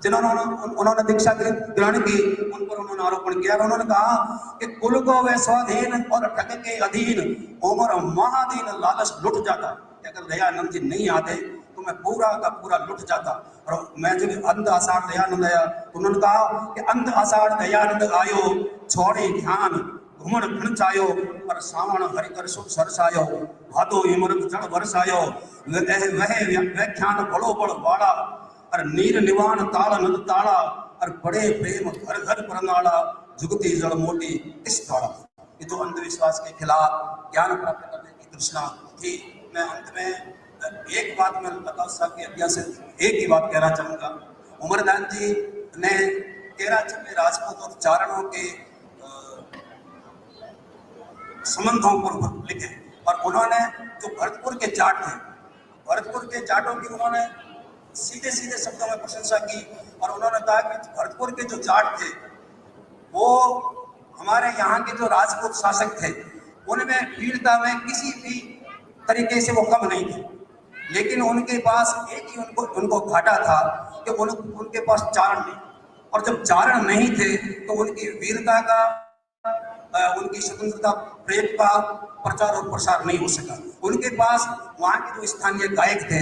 जिन्होंने उन्होंने दीक्षा ग्रहण की, उन पर उन्होंने आरोपण किया। उन्होंने कहा कि कुल को वह स्वाधीन और ठग के अधीन, उमर महादीन लालच लुट जाता। अगर दयानंद जी नहीं आते तो मैं पूरा का पूरा लुट जाता। और मैं जब अंध आषाढ़ दयानंद आया तो उन्होंने कहा कि अंध आषाढ़ दयानंद आयो, छोड़े ध्यान घुमण घण चायो, और सावण हरिकर सुख सरसायो, भादो इमरत जड़ बरसायो, वह व्याख्यान बड़ो बड़ बाड़ा, और नीर निवान ताल नद ताड़ा, और बड़े प्रेम घर घर परनाड़ा, जुगती जड़ मोटी इस ताड़ा। ये जो अंधविश्वास के खिलाफ ज्ञान प्राप्त करने की तृष्णा थी। मैं अंत में एक बात मैं बताऊं, सबकी अज्ञा से एक ही बात कहना चाहूंगा। उमरदास जी ने 13 छपे राजपूत और चारणों के संबंधों पर लिखे, और उन्होंने जो भरतपुर के जाट थे, भरतपुर के जाटों की उन्होंने सीधे सीधे शब्दों में प्रशंसा की। और उन्होंने कहा कि भरतपुर के जो जाट थे, वो हमारे यहाँ के जो राजपूत शासक थे, उनमें वीरता में किसी भी तरीके से वो कम नहीं थे। लेकिन उनके पास एक ही उनको घाटा था कि उनके पास चारण नहीं, और जब चारण नहीं थे तो उनकी वीरता का, उनकी स्वतंत्रता प्रेम का प्रचार और प्रसार नहीं हो सका। उनके पास वहाँ के जो स्थानीय गायक थे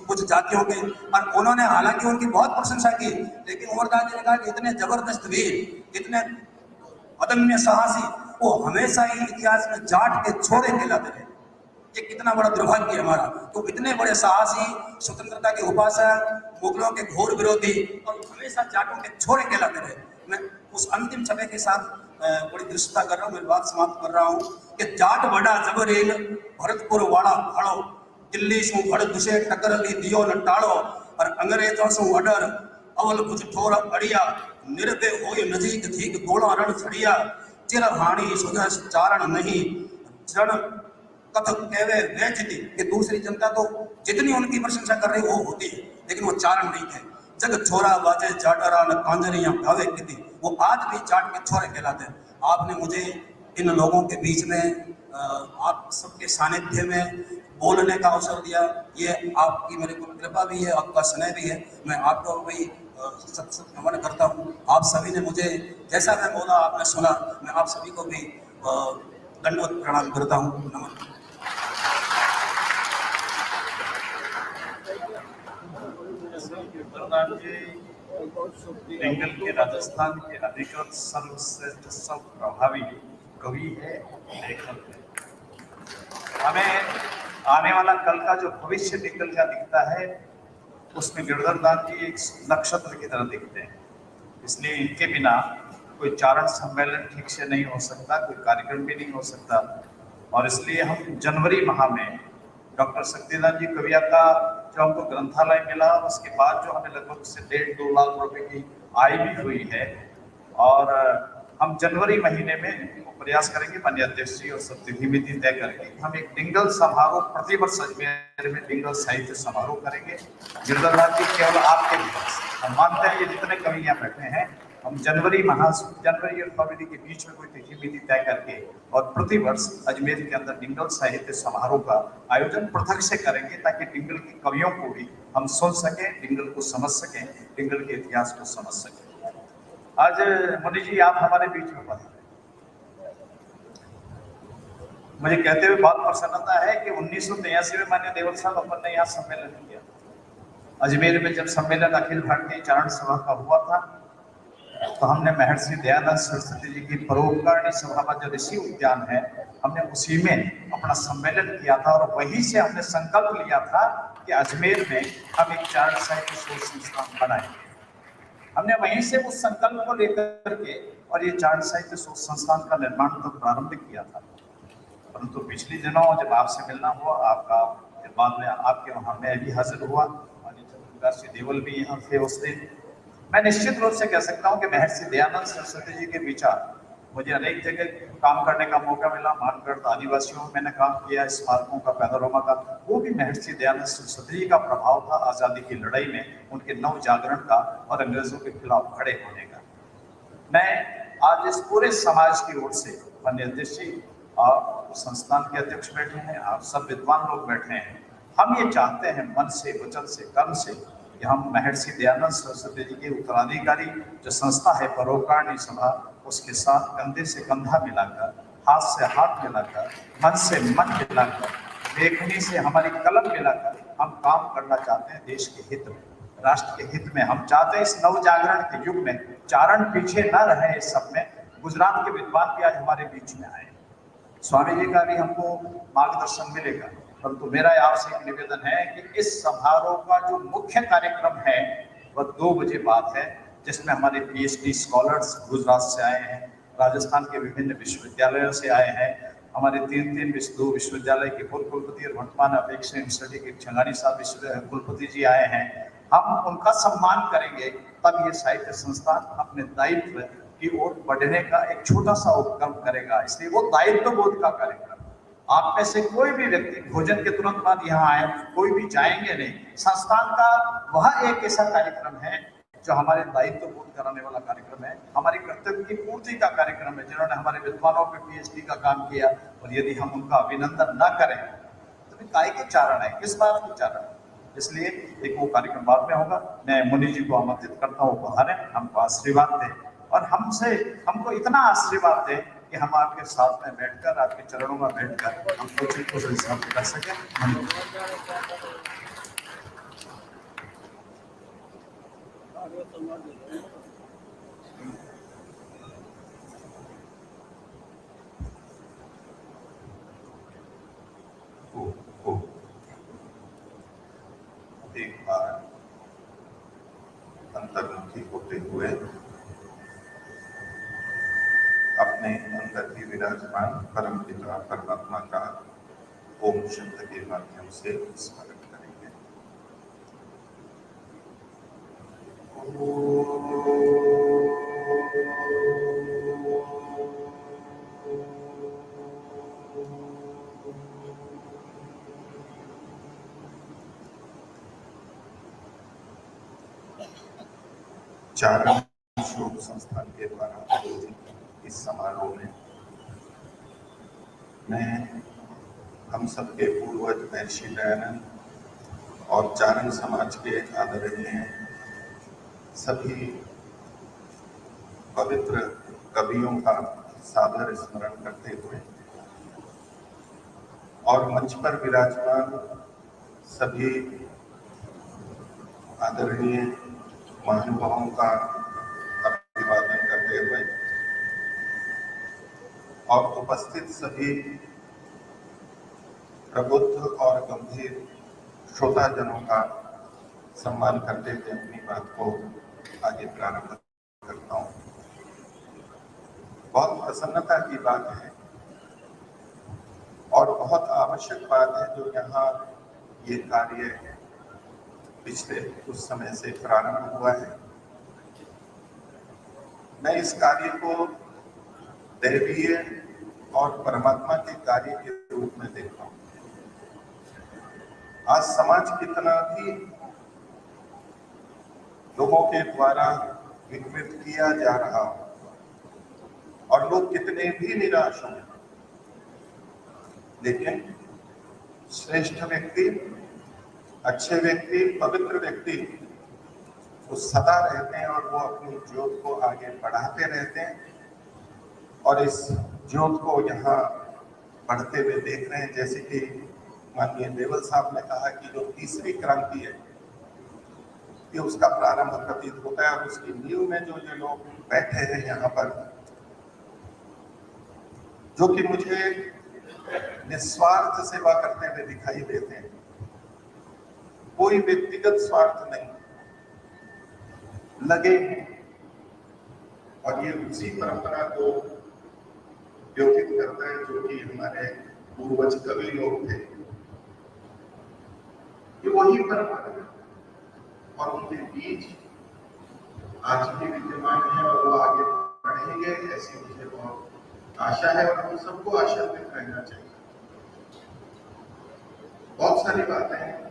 कुछ जातियों के, और उन्होंने हालांकि उनकी बहुत प्रशंसा की, लेकिन उमरदास जी ने कहा कि इतने जबरदस्त वीर, इतने अदम्य साहसी, वो हमेशा ही इतिहास में जाट के छोरे कहलाते रहे। ये कितना बड़ा दुर्भाग्य है हमारा। तो इतने बड़े साहसी, स्वतंत्रता के उपासक, मुगलों के घोर विरोधी, और हमेशा जाटों के छोरे कहलाते रहे। मैं उस अंतिम छपे के साथ बड़ी दृष्टता कर रहा हूँ, मैं बात समाप्त कर रहा हूँ कि जाट बड़ा जबरेल भरतपुर वाड़ा भाड़ो, दिल्ली सु भड़ दुसे टकर ली दियो न टाड़ो, और अंग्रेजों से अडर अवल कुछ ठोर अड़िया, निर्दय होय नजीक ठीक गोला रण छड़िया, चिर हानि सुजस चारण नहीं जन कथक कहवे वेचती। कि दूसरी जनता तो जितनी उनकी प्रशंसा कर रही वो होती है, लेकिन वो चारण नहीं थे। जग छोरा बाजे जाटरा न कांजरिया भावे किती, वो आज भी जाट के छोरे कहलाते हैं। आपने मुझे इन लोगों के बीच में आप सबके सानिध्य में बोलने का अवसर दिया, ये आपकी मेरे को कृपा भी है, आपका स्नेह भी है। मैं आपको भी सत नमन करता हूँ। आप सभी ने मुझे जैसा मैं बोला आपने सुना, मैं आप सभी को भी दंडवत प्रणाम करता हूँ। नमन। बेंगल के राजस्थान के अधिकृत सर्वश्रेष्ठ सब प्रभावी कवि है, लेखक है। हमें आने वाला कल का जो भविष्य निकल का दिखता है, उसमें गिरधर दास जी एक नक्षत्र की तरह दिखते हैं। इसलिए इनके बिना कोई चारण सम्मेलन ठीक से नहीं हो सकता, कोई कार्यक्रम भी नहीं हो सकता। और इसलिए हम जनवरी माह में डॉक्टर शक्तिदास जी कविया का जो हमको ग्रंथालय मिला, उसके बाद जो हमें लगभग से 1.5-2 लाख रुपए की आय भी हुई है, और हम जनवरी महीने में प्रयास करेंगे माननीय अध्यक्ष जी और सब तिथि तय करके हम एक डिंगल समारोह प्रतिवर्ष अजमेर में डिंगल साहित्य समारोह करेंगे। गिरधर दास जी केवल आपके लिए, हम मानते हैं ये जितने कवि यहाँ बैठे हैं हम जनवरी और फरवरी के बीच में कोई तिथि विधि तय करके और प्रतिवर्ष अजमेर के अंदर डिंगल साहित्य समारोह का आयोजन पृथक से करेंगे, ताकि डिंगल की कवियों को भी हम सुन सकें, डिंगल को समझ सकें, डिंगल के इतिहास को समझ सकें। आज मुनि जी आप हमारे बीच में पधारे, मुझे कहते हुए बहुत प्रसन्नता है कि 1983 में माननीय देवल साहब अपन ने यहाँ सम्मेलन किया। अजमेर में जब सम्मेलन अखिल भारतीय चारण सभा का हुआ था, तो हमने महर्षि दयानंद सरस्वती जी की परोपकारिणी सभा का जो ऋषि उद्यान है, हमने उसी में अपना सम्मेलन किया था और वहीं से हमने संकल्प लिया था कि अजमेर में हम एक चारण साहित्य शोध संस्थान बनाएंगे। हमने वहीं से उस संकल्प को लेकर के और ये चारण साहित्य शोध संस्थान का निर्माण तो प्रारंभ किया था। परंतु पिछले दिनों जब आपसे मिलना हुआ, आपका बाद में आपके वहाँ मैं भी हाजिर हुआ, माननीय चंद्रप्रकाश जी देवल भी यहाँ थे उस दिन। मैं निश्चित रूप से कह सकता हूँ कि महर्षि दयानंद सरस्वती जी के विचार, मुझे अनेक जगह काम करने का मौका मिला, मानगढ़ आदिवासियों में मैंने काम किया, स्मारकों का, पैनोरमा का, वो भी महर्षि दयानंद सरस्वती जी का प्रभाव था आज़ादी की लड़ाई में, उनके नव जागरण का और अंग्रेजों के खिलाफ खड़े होने का। मैं आज इस पूरे समाज की ओर से, माननीय अध्यक्ष जी, आप संस्थान के अध्यक्ष बैठे हैं, आप सब विद्वान लोग बैठे हैं, हम ये चाहते हैं मन से, वचन से, कर्म से कि हम महर्षि दयानंद सरस्वती जी के उत्तराधिकारी जो संस्था है परोपकारिणी सभा, उसके साथ कंधे से कंधा मिलाकर, हाथ से हाथ मिलाकर, मन से मन मिलाकर, लेखनी से हमारी कलम मिलाकर हम काम करना चाहते हैं देश के हित में, राष्ट्र के हित में। हम चाहते हैं इस नव जागरण के युग में चारण पीछे न रहे। इस सब में गुजरात के विद्वान भी आज हमारे बीच में आए, स्वामी जी का भी हमको मार्गदर्शन मिलेगा। परंतु मेरा आपसे एक निवेदन है कि इस समारोह का जो मुख्य कार्यक्रम है वह 2 बजे बाद है, जिसमें हमारे PhD स्कॉलर्स गुजरात से आए हैं, राजस्थान के विभिन्न विश्वविद्यालयों से आए हैं, हमारे 2 विश्वविद्यालय के कुलपति और वर्तमान अपेक्षा यूनिवर्सिटी के छंगानी साहब कुलपति जी आए हैं। हम उनका सम्मान करेंगे, तब ये साहित्य संस्थान अपने दायित्व की ओर बढ़ने का एक छोटा सा उपक्रम करेगा। इसलिए वो दायित्व बोध का कार्यक्रम, आप में से कोई भी व्यक्ति भोजन के तुरंत बाद यहाँ आए, कोई भी जाएंगे नहीं। संस्थान का वह एक ऐसा कार्यक्रम है जो हमारे दायित्व बोध कराने वाला कार्यक्रम है, हमारी कर्तव्य की पूर्ति का कार्यक्रम है। जिन्होंने हमारे विद्वानों पे PhD का काम किया, और यदि हम उनका अभिनंदन न करें तो काय के चारण है, किस बात के चारण? इसलिए एक वो कार्यक्रम बाद में होगा। मैं मुनि जी को आमंत्रित करता हूँ, पधारें, हमको आशीर्वाद दें और हमको इतना आशीर्वाद दें कि हम आपके साथ में बैठकर, आपके चरणों में बैठकर हम कुछ हिसाब कर सकें। एक बार अंतर्मुखी होते हुए अपने अंदर ही विराजमान परम पिता परमात्मा का ओम शब्द के माध्यम से स्मरण करेंगे। चारण शोध संस्थान के द्वारा आयोजित इस समारोह में मैं हम सबके पूर्वज महर्षि दयानंद और चारण समाज के आदरणीय सभी पवित्र कवियों का सादर स्मरण करते हुए और मंच पर विराजमान सभी आदरणीय महानुभावों का अभिवादन करते हुए और उपस्थित सभी प्रबुद्ध और गंभीर श्रोताजनों का सम्मान करते हुए अपनी बात को आगे प्रारंभ करता हूँ। बहुत प्रसन्नता की बात है और बहुत आवश्यक बात है जो यहाँ ये कार्य पिछले कुछ समय से प्रारंभ हुआ है। मैं इस कार्य को दैवीय और परमात्मा के कार्य के रूप में देखता हूँ। आज समाज कितना भी लोगों के द्वारा विकृत किया जा रहा हो और लोग कितने भी निराश हों, लेकिन श्रेष्ठ व्यक्ति, अच्छे व्यक्ति, पवित्र व्यक्ति वो सदा रहते हैं और वो अपनी ज्योत को आगे बढ़ाते रहते हैं। और इस ज्योत को यहाँ बढ़ते हुए देख रहे हैं, जैसे कि माननीय देवल साहब ने कहा कि जो तीसरी क्रांति है ये उसका प्रारंभ प्रतीत होता है। और उसकी नींव में जो ये लोग बैठे हैं यहाँ पर, जो कि मुझे निस्वार्थ सेवा करते हुए दिखाई देते हैं, कोई व्यक्तिगत स्वार्थ नहीं, लगे हैं। और ये उसी परंपरा को द्योतित करता है जो कि हमारे पूर्वज कवि लोग थे। ये वही परंपरा है और उनके बीच आज भी विद्यमान है और वो आगे बढ़ेंगे, ऐसी मुझे बहुत आशा है। और हम सबको आशान्वित रहना चाहिए। बहुत सारी बातें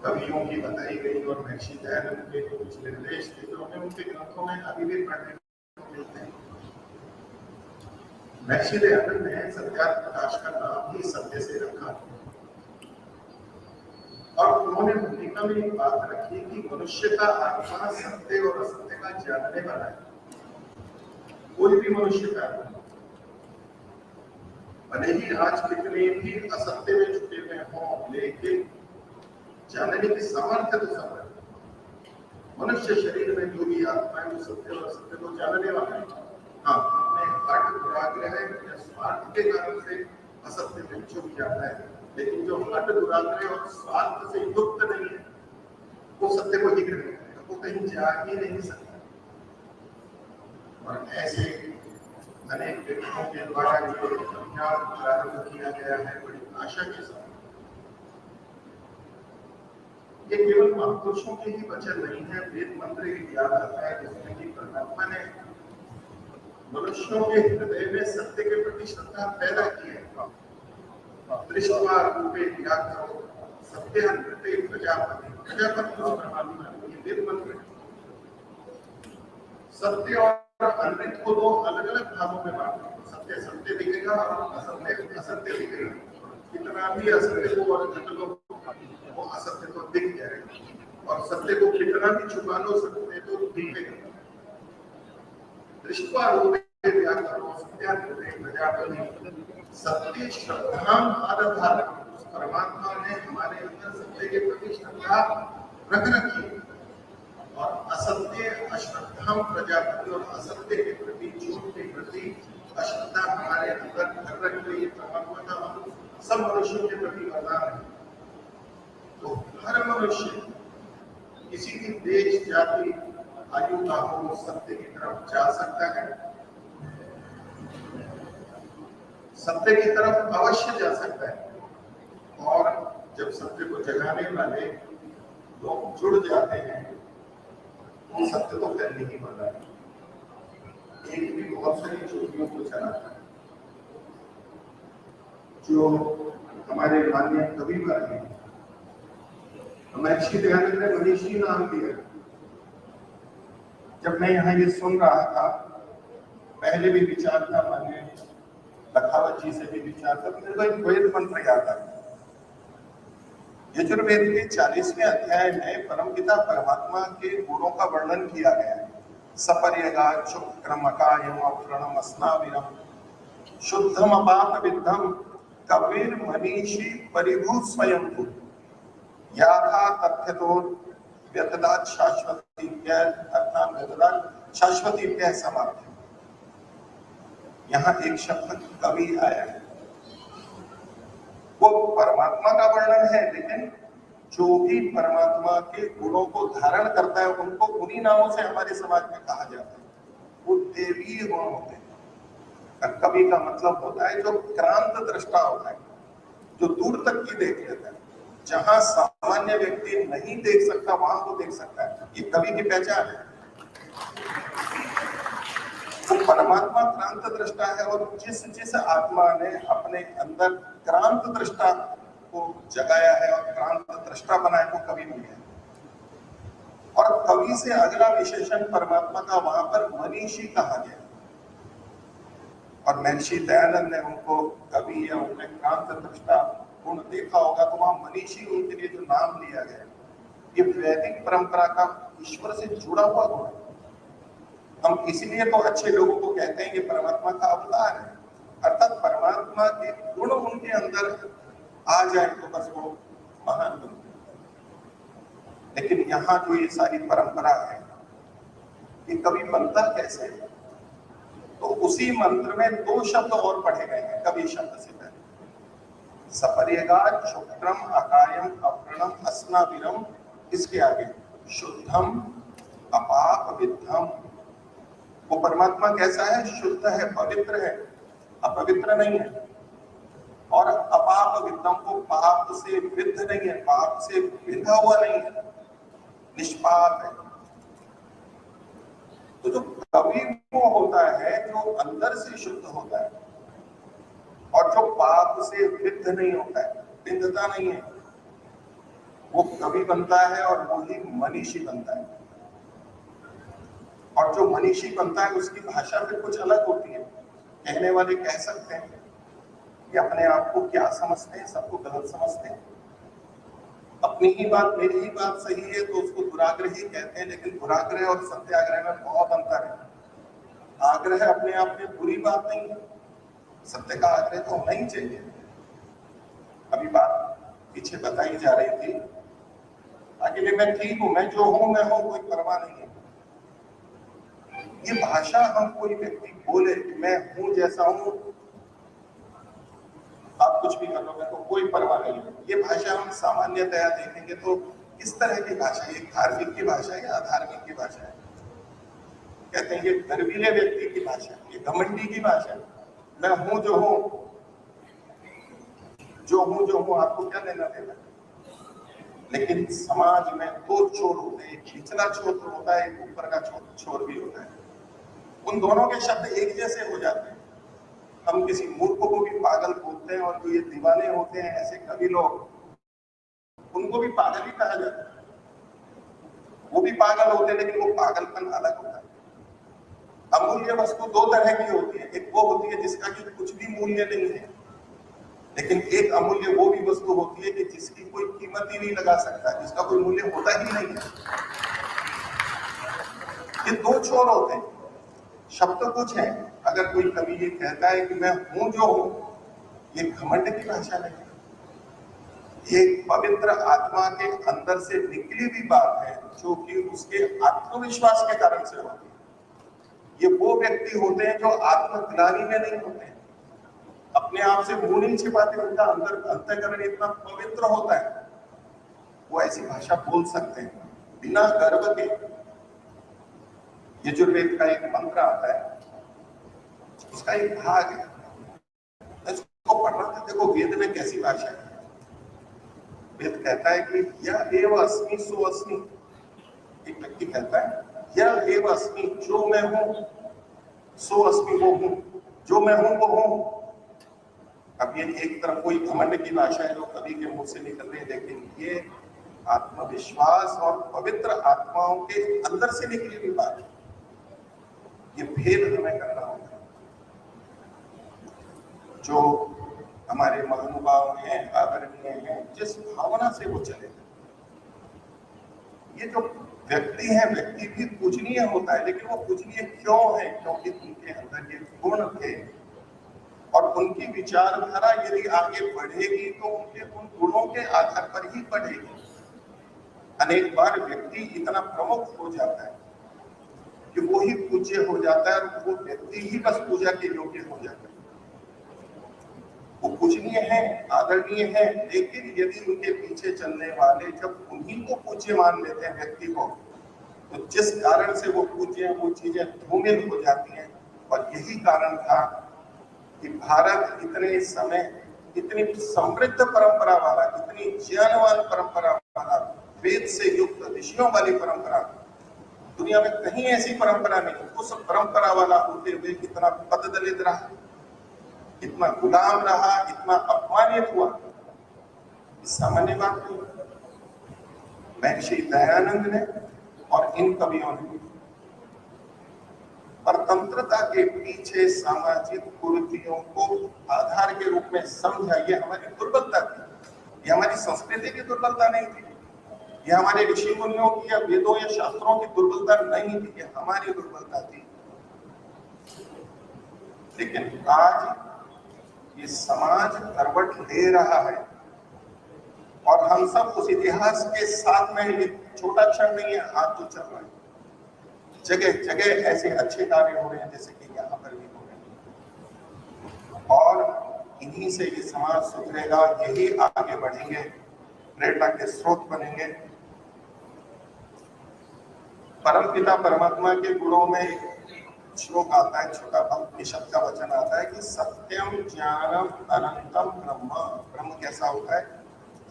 कवियों की बताई गई और महर्षि दयानंद के जो कुछ निर्देश थे जो हमें उनके ग्रंथों में अभी भी पढ़ने को मिलते हैं। महर्षि दयानंद ने सत्यार्थ प्रकाश का नाम ही सत्य से रखा और उन्होंने भूमिका में एक बात रखी कि मनुष्य का आत्मा सत्य और असत्य का जानने वाला है। कोई भी मनुष्य का भले ही आज कितने भी असत्य में छुटे हुए हों, लेकिन जानने की सामर्थ्य तो सब है। मनुष्य शरीर में जो भी आत्मा है वो सत्य और असत्य को जानने वाला है। हाँ, अपने हट दुराग्रह या स्वार्थ के कारण से असत्य में छुप जाता है, लेकिन जो हट दुराग्रह और स्वार्थ से युक्त नहीं है वो सत्य को ही ग्रहण करेगा, वो कहीं जा ही नहीं सकता। और ऐसे अनेक व्यक्तियों के द्वारा जो अभियान प्रारंभ किया गया है बड़ी आशा के साथ, ये केवल महापुरुषों के ही वचन नहीं है। वेद मंत्र ही याद आता है जिसमें कि परमात्मा ने मनुष्यों के हृदय में सत्य के प्रति श्रद्धा पैदा की है। दृष्ट्वा रूपे व्याघ्रो सत्यान्विते प्रजापति, प्रजापति और परमात्मा, ये वेद मंत्र है। सत्य और अनृत को दो अलग अलग भागों में बांटा। सत्य सत्य दिखेगा और असत्य असत्य दिखेगा। कितना भी असत्य को और घट लो वो असत्य तो दिख जाएगा, और सत्य को कितना भी छुपा लो सत्य तो दिखेगा। दृष्ट्वा रूपे व्याघ्रो सत्यान्विते प्रजापति, सत्य श्रद्धाम आधार। परमात्मा ने हमारे अंदर सत्य के प्रति श्रद्धा रख रखी और असत्य अश्रद्धाम प्रजापति, और असत्य के प्रति झूठ के प्रति अश्रद्धा हमारे अंदर घर रख रही है। परमात्मा का सब मनुष्यों के प्रति वरदान है। तो हर मनुष्य किसी भी देश जाति आयु का हो सत्य की तरफ जा सकता है, सत्य की तरफ अवश्य जा सकता है। और जब सत्य को जगाने वाले लोग जुड़ जाते हैं तो सत्य तो फैलने ही वाला है। एक भी बहुत सारी चोटियों को चलाता है। जो हमारे माननीय कवि हैं, महर्षि दयानंद ने मनीषी नाम दिया। जब मैं यहाँ ये सुन रहा था, पहले भी विचार था, माननीय लखावत जी से भी विचार था, तो मेरे को एक वेद मंत्र याद आ। यजुर्वेद के 40वें अध्याय में परमपिता परमात्मा के गुणों का वर्णन किया गया है। सपर्यगा शुक्रमकायम अप्रणम अस्नाविरम शुद्धम अपात विद्धम कबीर मनीषी परिभू स्वयं याथा तथ्यतो व्यतदात शाश्वती अर्थात व्यतदात शाश्वती समाप्त। यहाँ एक शब्द कवि आया है, वो परमात्मा का वर्णन है, लेकिन जो भी परमात्मा के गुणों को धारण करता है उनको उन्हीं नामों से हमारे समाज में कहा जाता है। वो देवीय गुण होते हैं। कवि का मतलब होता है जो क्रांत दृष्टा होता है, जो दूर तक की देख लेता है। जहां सामान्य व्यक्ति नहीं देख सकता वहां वो देख सकता है। ये कवि की पहचान है। तो परमात्मा क्रांत दृष्टा है, और जिस आत्मा ने अपने अंदर क्रांत दृष्टा को जगाया है और क्रांत दृष्टा बनाया वो कवि बन गया। और कवि से अगला विशेषण परमात्मा का वहां पर मनीषी कहा गया। और महर्षि दयानंद ने उनको कवि या उनमें क्रांत दृष्टा गुण देखा होगा, तो वहां मनीषी उनके लिए जो नाम लिया गया, ये वैदिक परंपरा का ईश्वर से जुड़ा हुआ गुण है। हम इसीलिए तो अच्छे लोगों को कहते हैं कि परमात्मा का अवतार है, अर्थात परमात्मा के गुण उनके अंदर आ जाए तो बस वो महान बनते। लेकिन यहाँ जो ये सारी परंपरा है, ये कभी बनता कैसे है? तो उसी मंत्र में 2 शब्द और पढ़े गए हैं कवि शब्द से पहले। सपर्यगा शुक्रम अकायम अप्रणम अस्नाविरम, इसके आगे शुद्धम अपाप विद्धम। वो परमात्मा कैसा है? शुद्ध है, पवित्र है, अपवित्र नहीं है। और अपाप विद्धम, को पाप से विद्ध नहीं है, पाप से विधा हुआ नहीं है, निष्पाप है। तो जो कवि वो होता है जो अंदर से शुद्ध होता है और जो पाप से विद्ध नहीं होता है, विद्धता नहीं है, वो कवि बनता है और वो ही मनीषी बनता है। और जो मनीषी बनता है उसकी भाषा फिर कुछ अलग होती है। कहने वाले कह सकते हैं कि अपने आप को क्या समझते हैं, सबको गलत समझते हैं, अपनी ही बात, मेरी ही बात सही है तो उसको दुराग्रही कहते हैं। लेकिन दुराग्रह और सत्याग्रह में बहुत अंतर है। आग्रह अपने आप में बुरी बात नहीं है, सत्य का आग्रह तो होना ही चाहिए। अभी बात पीछे बताई जा रही थी, आगे मैं ठीक हूं, मैं जो हूं मैं हूं, कोई परवाह नहीं है। ये भाषा हम कोई व्यक्ति बोले मैं हूं जैसा हूं, आप कुछ भी कर लो, मेरे को कोई परवाह नहीं है, ये भाषा हम सामान्यतया देखेंगे तो किस तरह की भाषा है? धार्मिक की भाषा है या अधार्मिक की भाषा है? कहते हैं ये गर्वीले व्यक्ति की भाषा, ये घमंडी की भाषा है। मैं हूं जो हूं, आपको क्या लेना देना? लेकिन समाज में 2 छोर होते हैं, एक निचला छोर होता है, एक ऊपर का छोर भी होता है। उन दोनों के शब्द एक जैसे हो जाते हैं। हम किसी मूर्ख को भी पागल बोलते हैं और जो ये दीवाने होते हैं ऐसे कवि लोग, उनको भी पागल ही कहा जाता है। वो भी पागल होते हैं लेकिन वो पागलपन अलग होता है। अमूल्य वस्तु 2 तरह की होती है, एक वो होती है जिसका कि कुछ भी मूल्य नहीं है, लेकिन एक अमूल्य वो भी वस्तु होती है कि जिसकी कोई कीमत ही नहीं लगा सकता, जिसका कोई मूल्य होता ही नहीं है। ये 2 छोर होते हैं। शब्द कुछ है, अगर कोई कवि ये कहता है कि मैं हूं जो हूं, ये घमंड की भाषा नहीं है, ये पवित्र आत्मा के अंदर से निकली हुई बात है जो कि उसके आत्मविश्वास के कारण से होती है। ये वो व्यक्ति होते हैं जो आत्मग्लानि में नहीं होते हैं, अपने आप से मुंह नहीं छिपाते, उनका अंतःकरण इतना पवित्र होता है, वो ऐसी भाषा बोल सकते हैं बिना गर्व के। यजुर्वेद का एक मंत्र आता है, उसका एक भाग है, इसको पढ़ना था। देखो वेद में कैसी भाषा है। वेद कहता है कि यह एव अस्मि सो अस्मि। एक व्यक्ति कहता है यह एव अस्मि, जो मैं हूं, सो अस्मि, वो हूं, जो मैं हूं वो हूं। अब ये एक तरफ कोई घमंड की भाषा है जो कवि के मुंह से निकल रही है, लेकिन ये आत्मविश्वास और पवित्र आत्माओं के अंदर से निकली हुई बात है। ये भेद हमें करना होगा। जो हमारे महानुभाव हैं, आदरणीय हैं, जिस भावना से वो चले, ये जो व्यक्ति है, व्यक्ति भी पूजनीय होता है, लेकिन वो पूजनीय क्यों है? क्योंकि उनके अंदर ये गुण थे और उनकी विचारधारा यदि आगे बढ़ेगी तो उनके उन गुणों के आधार पर ही बढ़ेगी। अनेक बार व्यक्ति इतना प्रमुख हो जाता है कि वो ही पूज्य हो जाता है और वो व्यक्ति ही बस पूजा के योग्य हो जाता है। वो पूजनीय है, आदरणीय है, लेकिन यदि उनके पीछे चलने वाले जब उन्हीं को पूज्य मान लेते हैं व्यक्ति को, तो जिस कारण से वो पूज्य, वो चीजें धूमिल हो जाती हैं। और यही कारण था कि भारत इतने समय इतनी समृद्ध परंपरा वाला, इतनी ज्ञानवान परंपरा वाला, वेद से युक्त ऋषियों वाली परंपरा, दुनिया में कहीं ऐसी परंपरा नहीं। उस परंपरा वाला होते हुए कितना पद दलित रहा, इतना गुलाम रहा, इतना अपमानित हुआ, सामान्य बात नहीं। महर्षि दयानंद ने और इन कवियों ने परतंत्रता के पीछे सामाजिक कुरीतियों को आधार के रूप में समझा। ये हमारी दुर्बलता थी, ये हमारी संस्कृति की दुर्बलता नहीं थी, ये हमारे ऋषि मुनियों की या वेदों या शास्त्रों की दुर्बलता नहीं थी, ये हमारी दुर्बलता थी। लेकिन आज ये समाज करवट ले रहा है और हम सब उस इतिहास के साथ में, ये छोटा क्षण नहीं है, हाथ तो चल रहा है। जगह जगह ऐसे अच्छे कार्य हो रहे हैं जैसे कि यहाँ पर भी हो रहे हैं, और इन्हीं से ये समाज सुधरेगा, यही आगे बढ़ेंगे, प्रेरणा के स्रोत बनेंगे। परमपिता परमात्मा के गुणों में श्लोक आता है, छोटा उपनिषद का वचन आता है कि सत्यम ज्ञानम अनंतम ब्रह्म। ब्रह्म कैसा होता है?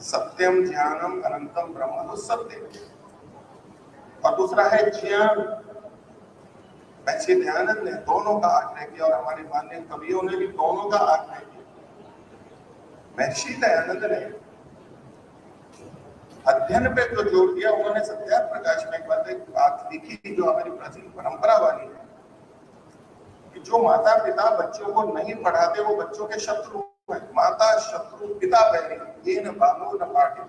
सत्यम ज्ञानम अनंतम ब्रह्म, तो सत्य। और दूसरा है ज्ञान। महर्षि दयानंद ने दोनों का आग्रह किया और हमारे माननीय कवियों ने भी दोनों का आग्रह किया। महर्षि दयानंद ने अध्ययन पे तो जोर दिया, उन्होंने सत्यार्थ प्रकाश में एक बात लिखी जो हमारी प्राचीन परंपरा वाली है कि जो माता पिता बच्चों को नहीं पढ़ाते वो बच्चों के शत्रु हैं। माता शत्रु पिता बैरी, ये न बालो न पाठित।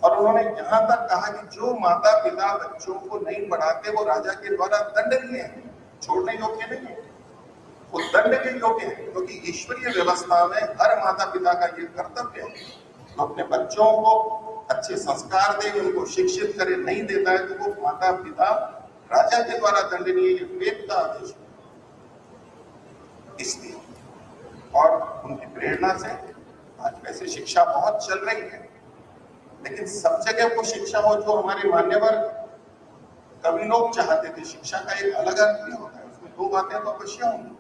और उन्होंने यहाँ तक कहा कि जो माता पिता बच्चों को नहीं पढ़ाते वो राजा के द्वारा दंडनीय है, छोड़ने योग्य नहीं है, वो दंड के योग्य है। क्योंकि ईश्वरीय व्यवस्था में हर माता पिता का ये कर्तव्य है, तो अपने बच्चों को अच्छे संस्कार दे, उनको शिक्षित करे। नहीं देता है तो वो माता पिता राजा के द्वारा दंडनीय, ये वेद का आदेश है। इसलिए और उनकी प्रेरणा से आज वैसे शिक्षा बहुत चल रही है, लेकिन सब जगह वो शिक्षा हो जो हमारे मान्यवर कवि लोग चाहते थे। शिक्षा का एक अलग अर्थ भी होता है, उसमें दो बातें तो अवश्य होंगी,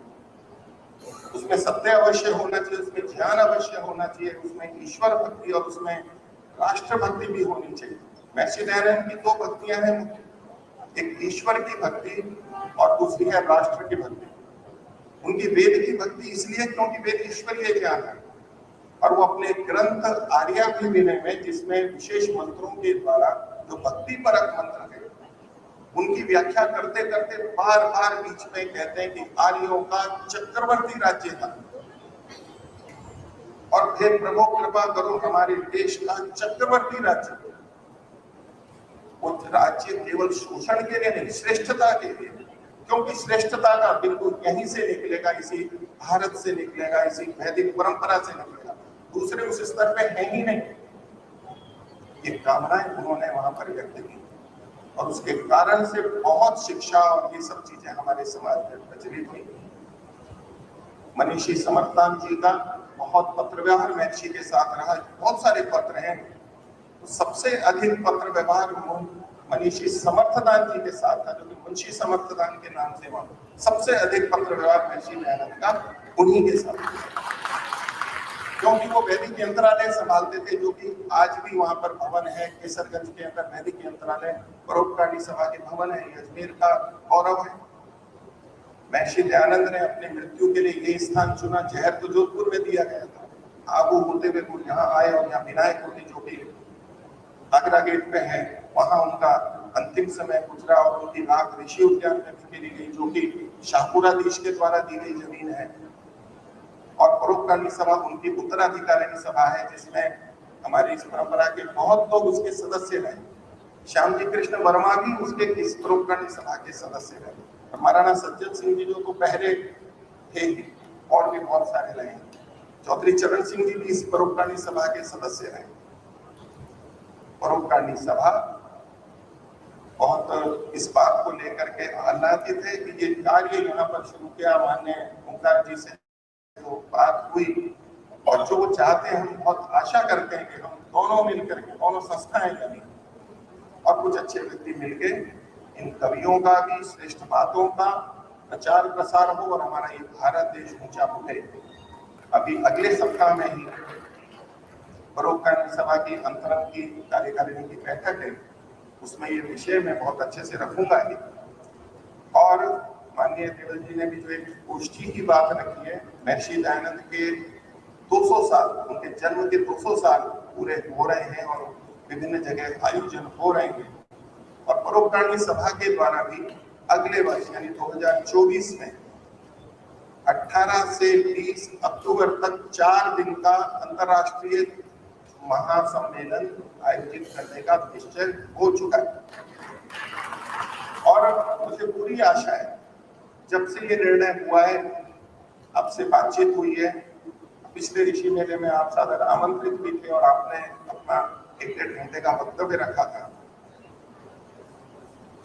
उसमें सत्य अवश्य होना चाहिए, उसमें ज्ञान अवश्य होना चाहिए, उसमें ईश्वर भक्ति और उसमें राष्ट्र भक्ति भी होनी चाहिए। महर्षि दयानंद की दो भक्तियां हैं मुख्य, एक ईश्वर की भक्ति और दूसरी है राष्ट्र की भक्ति। उनकी वेद की भक्ति इसलिए क्योंकि वेद ईश्वरीय ज्ञान है, और वो अपने ग्रंथ आर्याभिविनय में, जिसमें विशेष मंत्रों के द्वारा जो भक्ति परक मंत्र है, उनकी व्याख्या करते करते बार बार बीच में कहते हैं कि आर्यों का चक्रवर्ती राज्य था, और फिर प्रभु कृपा करो हमारे देश का चक्रवर्ती राज्य। वो राज्य केवल शोषण के लिए नहीं, श्रेष्ठता के लिए, क्योंकि श्रेष्ठता का बिल्कुल यहीं से निकलेगा, इसी भारत से निकलेगा, इसी वैदिक परंपरा से निकलेगा, दूसरे उस स्तर पे है ही नहीं। ये कामनाएं उन्होंने वहां पर व्यक्त की, और उसके कारण से बहुत शिक्षा और ये सब चीजें हमारे समाज में प्रचलित हुई। मनीषी समर्थान जी का बहुत पत्र व्यवहार महर्षि के साथ रहा, बहुत सारे पत्र हैं, तो सबसे अधिक पत्र व्यवहार मनीषी समर्थदान जी के साथ था, जो कि मुंशी समर्थदान के नाम से वहां सबसे अधिक पत्र व्यवहार महर्षि दयानंद का उन्हीं के साथ, क्योंकि वो वैदिक यंत्रालय संभालते थे, जो कि आज भी वहां पर भवन है केसरगंज के अंदर, वैदिक यंत्रालय परोपकारी सभा के भवन है, अजमेर का गौरव है। महर्षि दयानंद ने अपनी मृत्यु के लिए ये स्थान चुना, जहर तो जोधपुर में दिया गया था, आगू होते हुए वो यहाँ आए और यहाँ विनायक होते जो कि आगरा गेट पे है, वहां उनका अंतिम समय गुजरा, और उनकी राख ऋषि उद्यान में बिखेरी गई, जो कि शाहपुराधीश के द्वारा दी गई जमीन है। और परोपकारी सभा उनकी उत्तराधिकारिणी सभा है, जिसमें हमारी इस परंपरा के बहुत लोग उसके सदस्य रहे। श्याम जी कृष्ण वर्मा भी उसके इस परोपकारी सभा के सदस्य रहे। महाराणा सज्जन सिंह जी जो तो पहले थे, और भी बहुत सारे रहे। चौधरी चरण सिंह जी भी इस परोपकारी सभा के सदस्य रहे। परोपकारी सभा बहुत इस बात को लेकर के आह्लादित थे कि ये कार्य यहाँ पर शुरू किया माननीय ओंकार जी से तो बात हुई, और जो वो चाहते हैं, हम बहुत आशा करते हैं कि हम दोनों मिलकर के, दोनों संस्थाएं करें और कुछ अच्छे व्यक्ति मिलके इन कवियों का भी, श्रेष्ठ बातों का प्रचार प्रसार हो और हमारा ये भारत देश ऊंचा उठे। अभी अगले सप्ताह में ही परोपकारी सभा की अंतरंग की कार्यकारिणी की बैठक है, उसमें ये विषय मैं बहुत अच्छे से रखूंगा ही। और माननीय देवल जी ने भी जो एक गोष्ठी की बात रखी है, महर्षि दयानंद के 200 साल, उनके जन्म के 200 साल पूरे हो रहे हैं और विभिन्न जगह आयोजन हो रहे हैं, प्रोक्तानी सभा के द्वारा भी अगले वर्ष यानी 2024 में 18 से 20 अक्टूबर तक 4 दिन का अंतर्राष्ट्रीय महासम्मेलन आयोजित करने का निश्चय हो चुका है। और मुझे पूरी आशा है, जब से ये निर्णय हुआ है, अब से बातचीत हुई है, पिछले ऋषि मेले में आप सादर आमंत्रित भी थे और आपने अपना 1-1.5 घंटे का वक्तव्य रखा था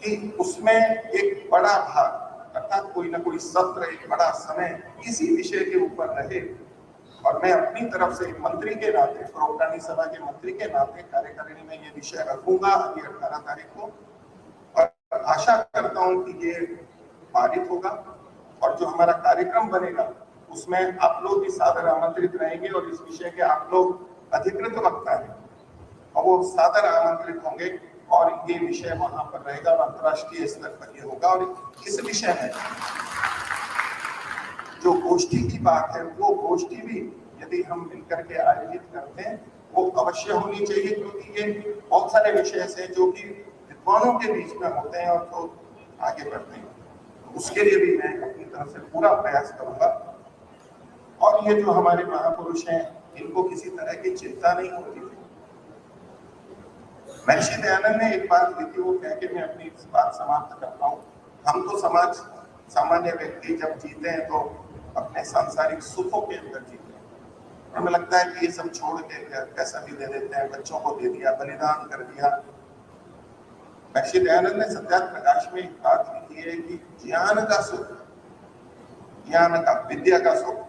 कि उसमें एक बड़ा भाग अर्थात कोई ना कोई सत्र, एक बड़ा समय इसी विषय के ऊपर रहे। और मैं अपनी तरफ से मंत्री के नाते, प्रोक्तानी सभा के मंत्री के नाते कार्यकारिणी में ये विषय रखूंगा अभी 18 तारीख को, और आशा करता हूं कि ये पारित होगा और जो हमारा कार्यक्रम बनेगा उसमें आप लोग भी सादर आमंत्रित रहेंगे और इस विषय के आप लोग अधिकृत वक्ता हैं और वो सादर आमंत्रित होंगे और ये विषय वहां पर रहेगा और अंतर्राष्ट्रीय स्तर पर ये होगा। और इस विषय में जो गोष्ठी की बात है, वो गोष्ठी भी यदि हम मिलकर के आयोजित करते हैं वो अवश्य होनी चाहिए, क्योंकि ये बहुत सारे विषय हैं जो कि विद्वानों के बीच में होते हैं और तो आगे बढ़ते हैं। उसके लिए भी मैं अपनी तरफ से पूरा प्रयास करूंगा। और ये जो हमारे महापुरुष हैं, इनको किसी तरह की चिंता नहीं होती थी। महर्षि दयानंद ने एक बात की थी, वो कह के मैं अपनी इस बात समाप्त करता हूँ। हम तो समाज सामान्य व्यक्ति जब जीते हैं तो अपने सांसारिक सुखों के अंदर जीते हैं। हमें लगता है कि ये सब छोड़ के पैसा भी दे देते हैं, बच्चों को दे दिया, बलिदान कर दिया। महर्षि दयानंद ने सत्याग्रह प्रकाश में एक बात लिखी है कि ज्ञान का सुख, ज्ञान का, विद्या का सुख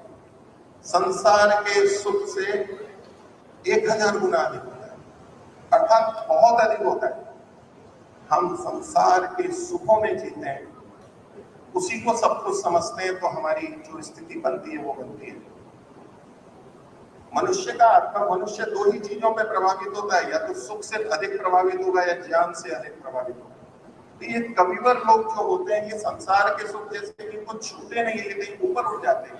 संसार के सुख से 1000 गुना अधिक होता है, अर्थात बहुत अधिक होता है। हम संसार के सुखों में जीते हैं, उसी को सब कुछ समझते हैं, तो हमारी जो स्थिति बनती है वो बनती है। मनुष्य का आत्मा, मनुष्य 2 ही चीजों पे प्रभावित होता है, या तो सुख से अधिक प्रभावित होगा या ज्ञान से अधिक प्रभावित होगा। तो ये कविवर लोग जो होते हैं, ये संसार के सुख जैसे कि कुछ छूटे नहीं, ये कहीं ऊपर उठ जाते हैं,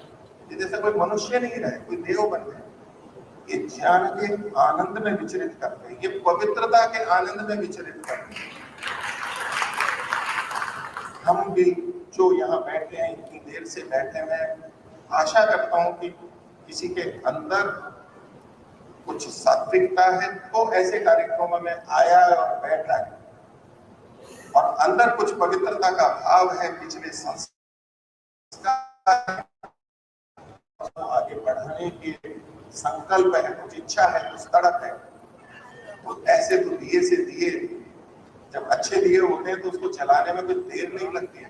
जैसे कोई मनुष्य नहीं रहे, कोई देव बन गए। ये ज्ञान के आनंद में विचरित करते हैं, ये पवित्रता के आनंद में विचरित करते हैं। हम भी जो यहाँ बैठे हैं, इतनी देर से बैठे, मैं आशा करता हूँ कि किसी के अंदर कुछ सात्विकता है तो ऐसे कार्यक्रमों में आया और बैठा है, और अंदर कुछ पवित्रता का भाव है, पिछले संस्कार आगे बढ़ाने के संकल्प है, कुछ इच्छा है, कुछ तड़प है। तो ऐसे तो दिए से दिए, जब अच्छे दिए होते हैं तो उसको जलाने में कोई देर नहीं लगती है,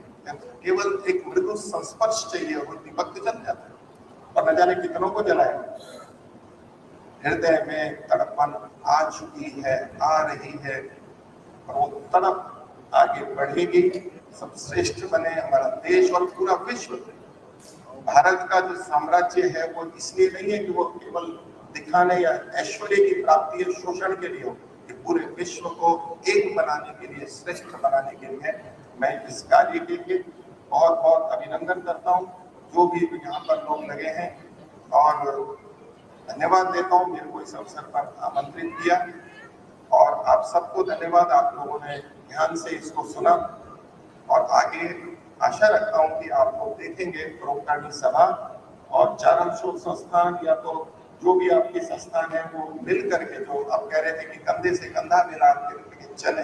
केवल एक मृदु संस्पर्श चाहिए, वो दीपक तो जल जाता है। और न जाने कितनों को जलाए। हृदय में तड़पन आ चुकी है, आ रही है, और वो तड़प आगे बढ़ेगी, सब श्रेष्ठ बने हमारा देश और पूरा विश्व। भारत का जो साम्राज्य है वो इसलिए नहीं है कि वो केवल दिखाने या ऐश्वर्य की प्राप्ति या शोषण के लिए हो, कि पूरे विश्व को एक बनाने के लिए, श्रेष्ठ बनाने के लिए। मैं इस कार्य के लिए बहुत बहुत अभिनंदन करता हूँ, जो भी यहाँ पर लोग लगे हैं, और धन्यवाद देता हूँ मेरे को इस अवसर पर आमंत्रित किया। और आप सबको धन्यवाद, आप लोगों ने ध्यान से इसको सुना, और आगे आशा रखता हूँ कि आप लोग देखेंगे प्रोक्तानी सभा और चारण शोध संस्थान, या तो जो भी आपके संस्थान है, वो मिल करके, जो आप कह रहे थे कि कंधे से कंधा मिला करके चले,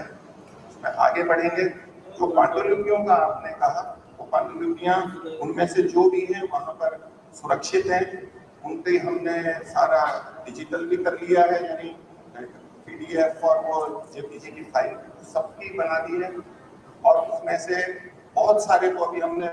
उसमें आगे बढ़ेंगे। जो पांडुलिपियों का आपने कहा, वो पांडुलिपियां उनमें से जो भी है वहां पर सुरक्षित है, उनके हमने सारा डिजिटल भी कर लिया है, यानी PDF और वो JPG की फाइल सबकी बना दी है, और उसमें से बहुत सारे को अभी हमने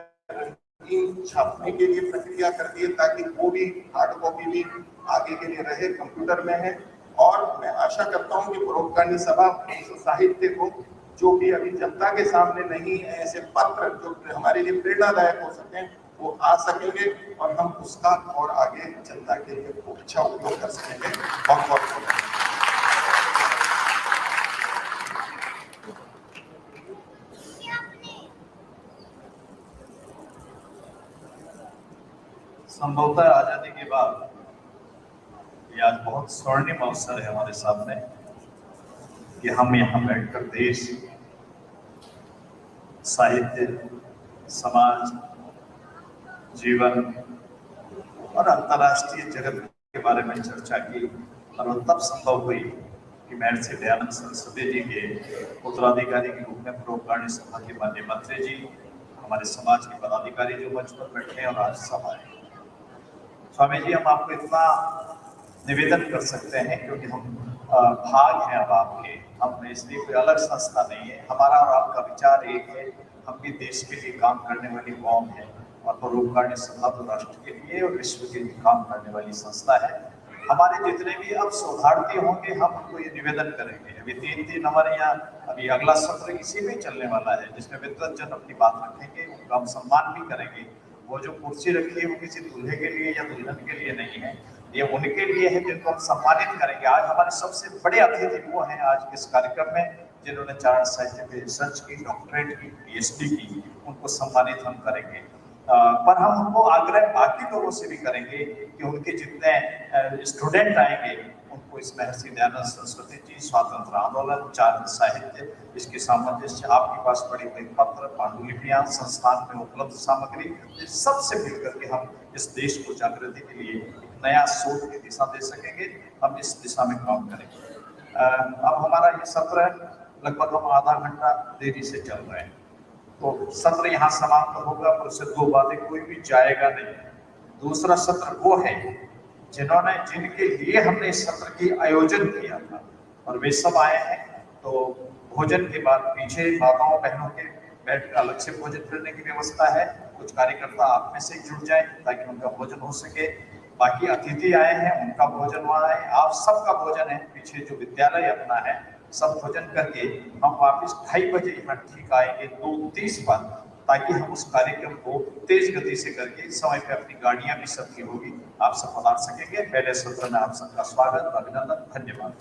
छापने के लिए प्रक्रिया कर दी है, ताकि वो भी हार्ड कॉपी भी आगे के लिए रहे, कंप्यूटर में है। और मैं आशा करता हूँ कि प्रोक्तानी सभा उस साहित्य को, जो भी अभी जनता के सामने नहीं है, ऐसे पत्र जो हमारे लिए प्रेरणादायक हो सके, वो आ सकेंगे, और हम उसका और आगे जनता के लिए अच्छा उपयोग कर सकेंगे। बहुत बहुत संभवतः आजादी के बाद ये आज बहुत स्वर्णिम अवसर है हमारे सामने कि हम यहाँ बैठकर देश साहित्य, समाज, जीवन और अंतर्राष्ट्रीय जगत के बारे में चर्चा की और वो तब संभव हुई कि महर्षि दयानंद सरस्वती जी के उत्तराधिकारी के रूप में परोपकारी सभा के माननीय मंत्री जी, हमारे समाज के पदाधिकारी जो मंच पर बैठे हैं और आज सब आए। स्वामी जी, हम आपको इतना निवेदन कर सकते हैं क्योंकि हम भाग हैं अब आपके, हम इसलिए कोई अलग संस्था नहीं है, हमारा और आपका विचार एक है। हम भी देश के लिए काम करने वाली कौम है और परोपकारी सभा तो राष्ट्र के लिए और विश्व के लिए काम करने वाली संस्था है। हमारे जितने भी अब शोधार्थी होंगे हम उनको ये निवेदन करेंगे। अभी 3 हमारे यहाँ अभी अगला सत्र इसी में चलने वाला है जिसमें विद्वत जन अपनी बात रखेंगे, उनका हम सम्मान भी करेंगे। वो जो कुर्सी रखी है वो किसी दूल्हे के लिए या दुल्हन के लिए नहीं है, ये उनके लिए है जिनको हम सम्मानित करेंगे। आज हमारे सबसे बड़े अतिथि वो हैं आज इस कार्यक्रम में जिन्होंने चारण साहित्य पे रिसर्च की, डॉक्टरेट की, PhD की, उनको सम्मानित हम करेंगे। पर हम उनको आग्रह बाकी लोगों से भी करेंगे कि उनके जितने स्टूडेंट आएंगे उनको इस महर्षि दयानंद सरस्वती जी, स्वातंत्र आंदोलन, चारण साहित्य, इसके सामंजस्य, आपके पास पड़ी हुई पत्र, पांडुलिपियां, संस्थान में उपलब्ध सामग्री, सबसे मिलकर के हम इस देश को जागृति के लिए नया सोच की दिशा दे सकेंगे। हम इस दिशा में काम करेंगे। अब हमारा ये सत्र लगभग हम आधा घंटा देरी से चल रहे हैं, तो सत्र यहाँ समाप्त होगा पर उससे 2 बातें, कोई भी जाएगा नहीं। दूसरा सत्र वो है जिनके लिए हमने इस सत्र की आयोजन किया था और वे सब आए हैं। तो भोजन के बाद पीछे माताओं बहनों के बैठ कर अलग से भोजन करने की व्यवस्था है। कुछ कार्यकर्ता आप में से जुड़ जाए ताकि उनका भोजन हो सके। बाकी अतिथि आए हैं, उनका भोजन वहाँ है, आप सबका भोजन है। पीछे जो विद्यालय अपना है, सब भोजन करके हम वापस 2:30 बजे यहाँ ठीक आएंगे 2:30 पर, ताकि हम उस कार्यक्रम को तेज गति से करके समय पे अपनी गाड़ियां भी सबकी होगी, आप सब पधार सकेंगे। पहले सत्र में आप सबका स्वागत, अभिनंदन, धन्यवाद।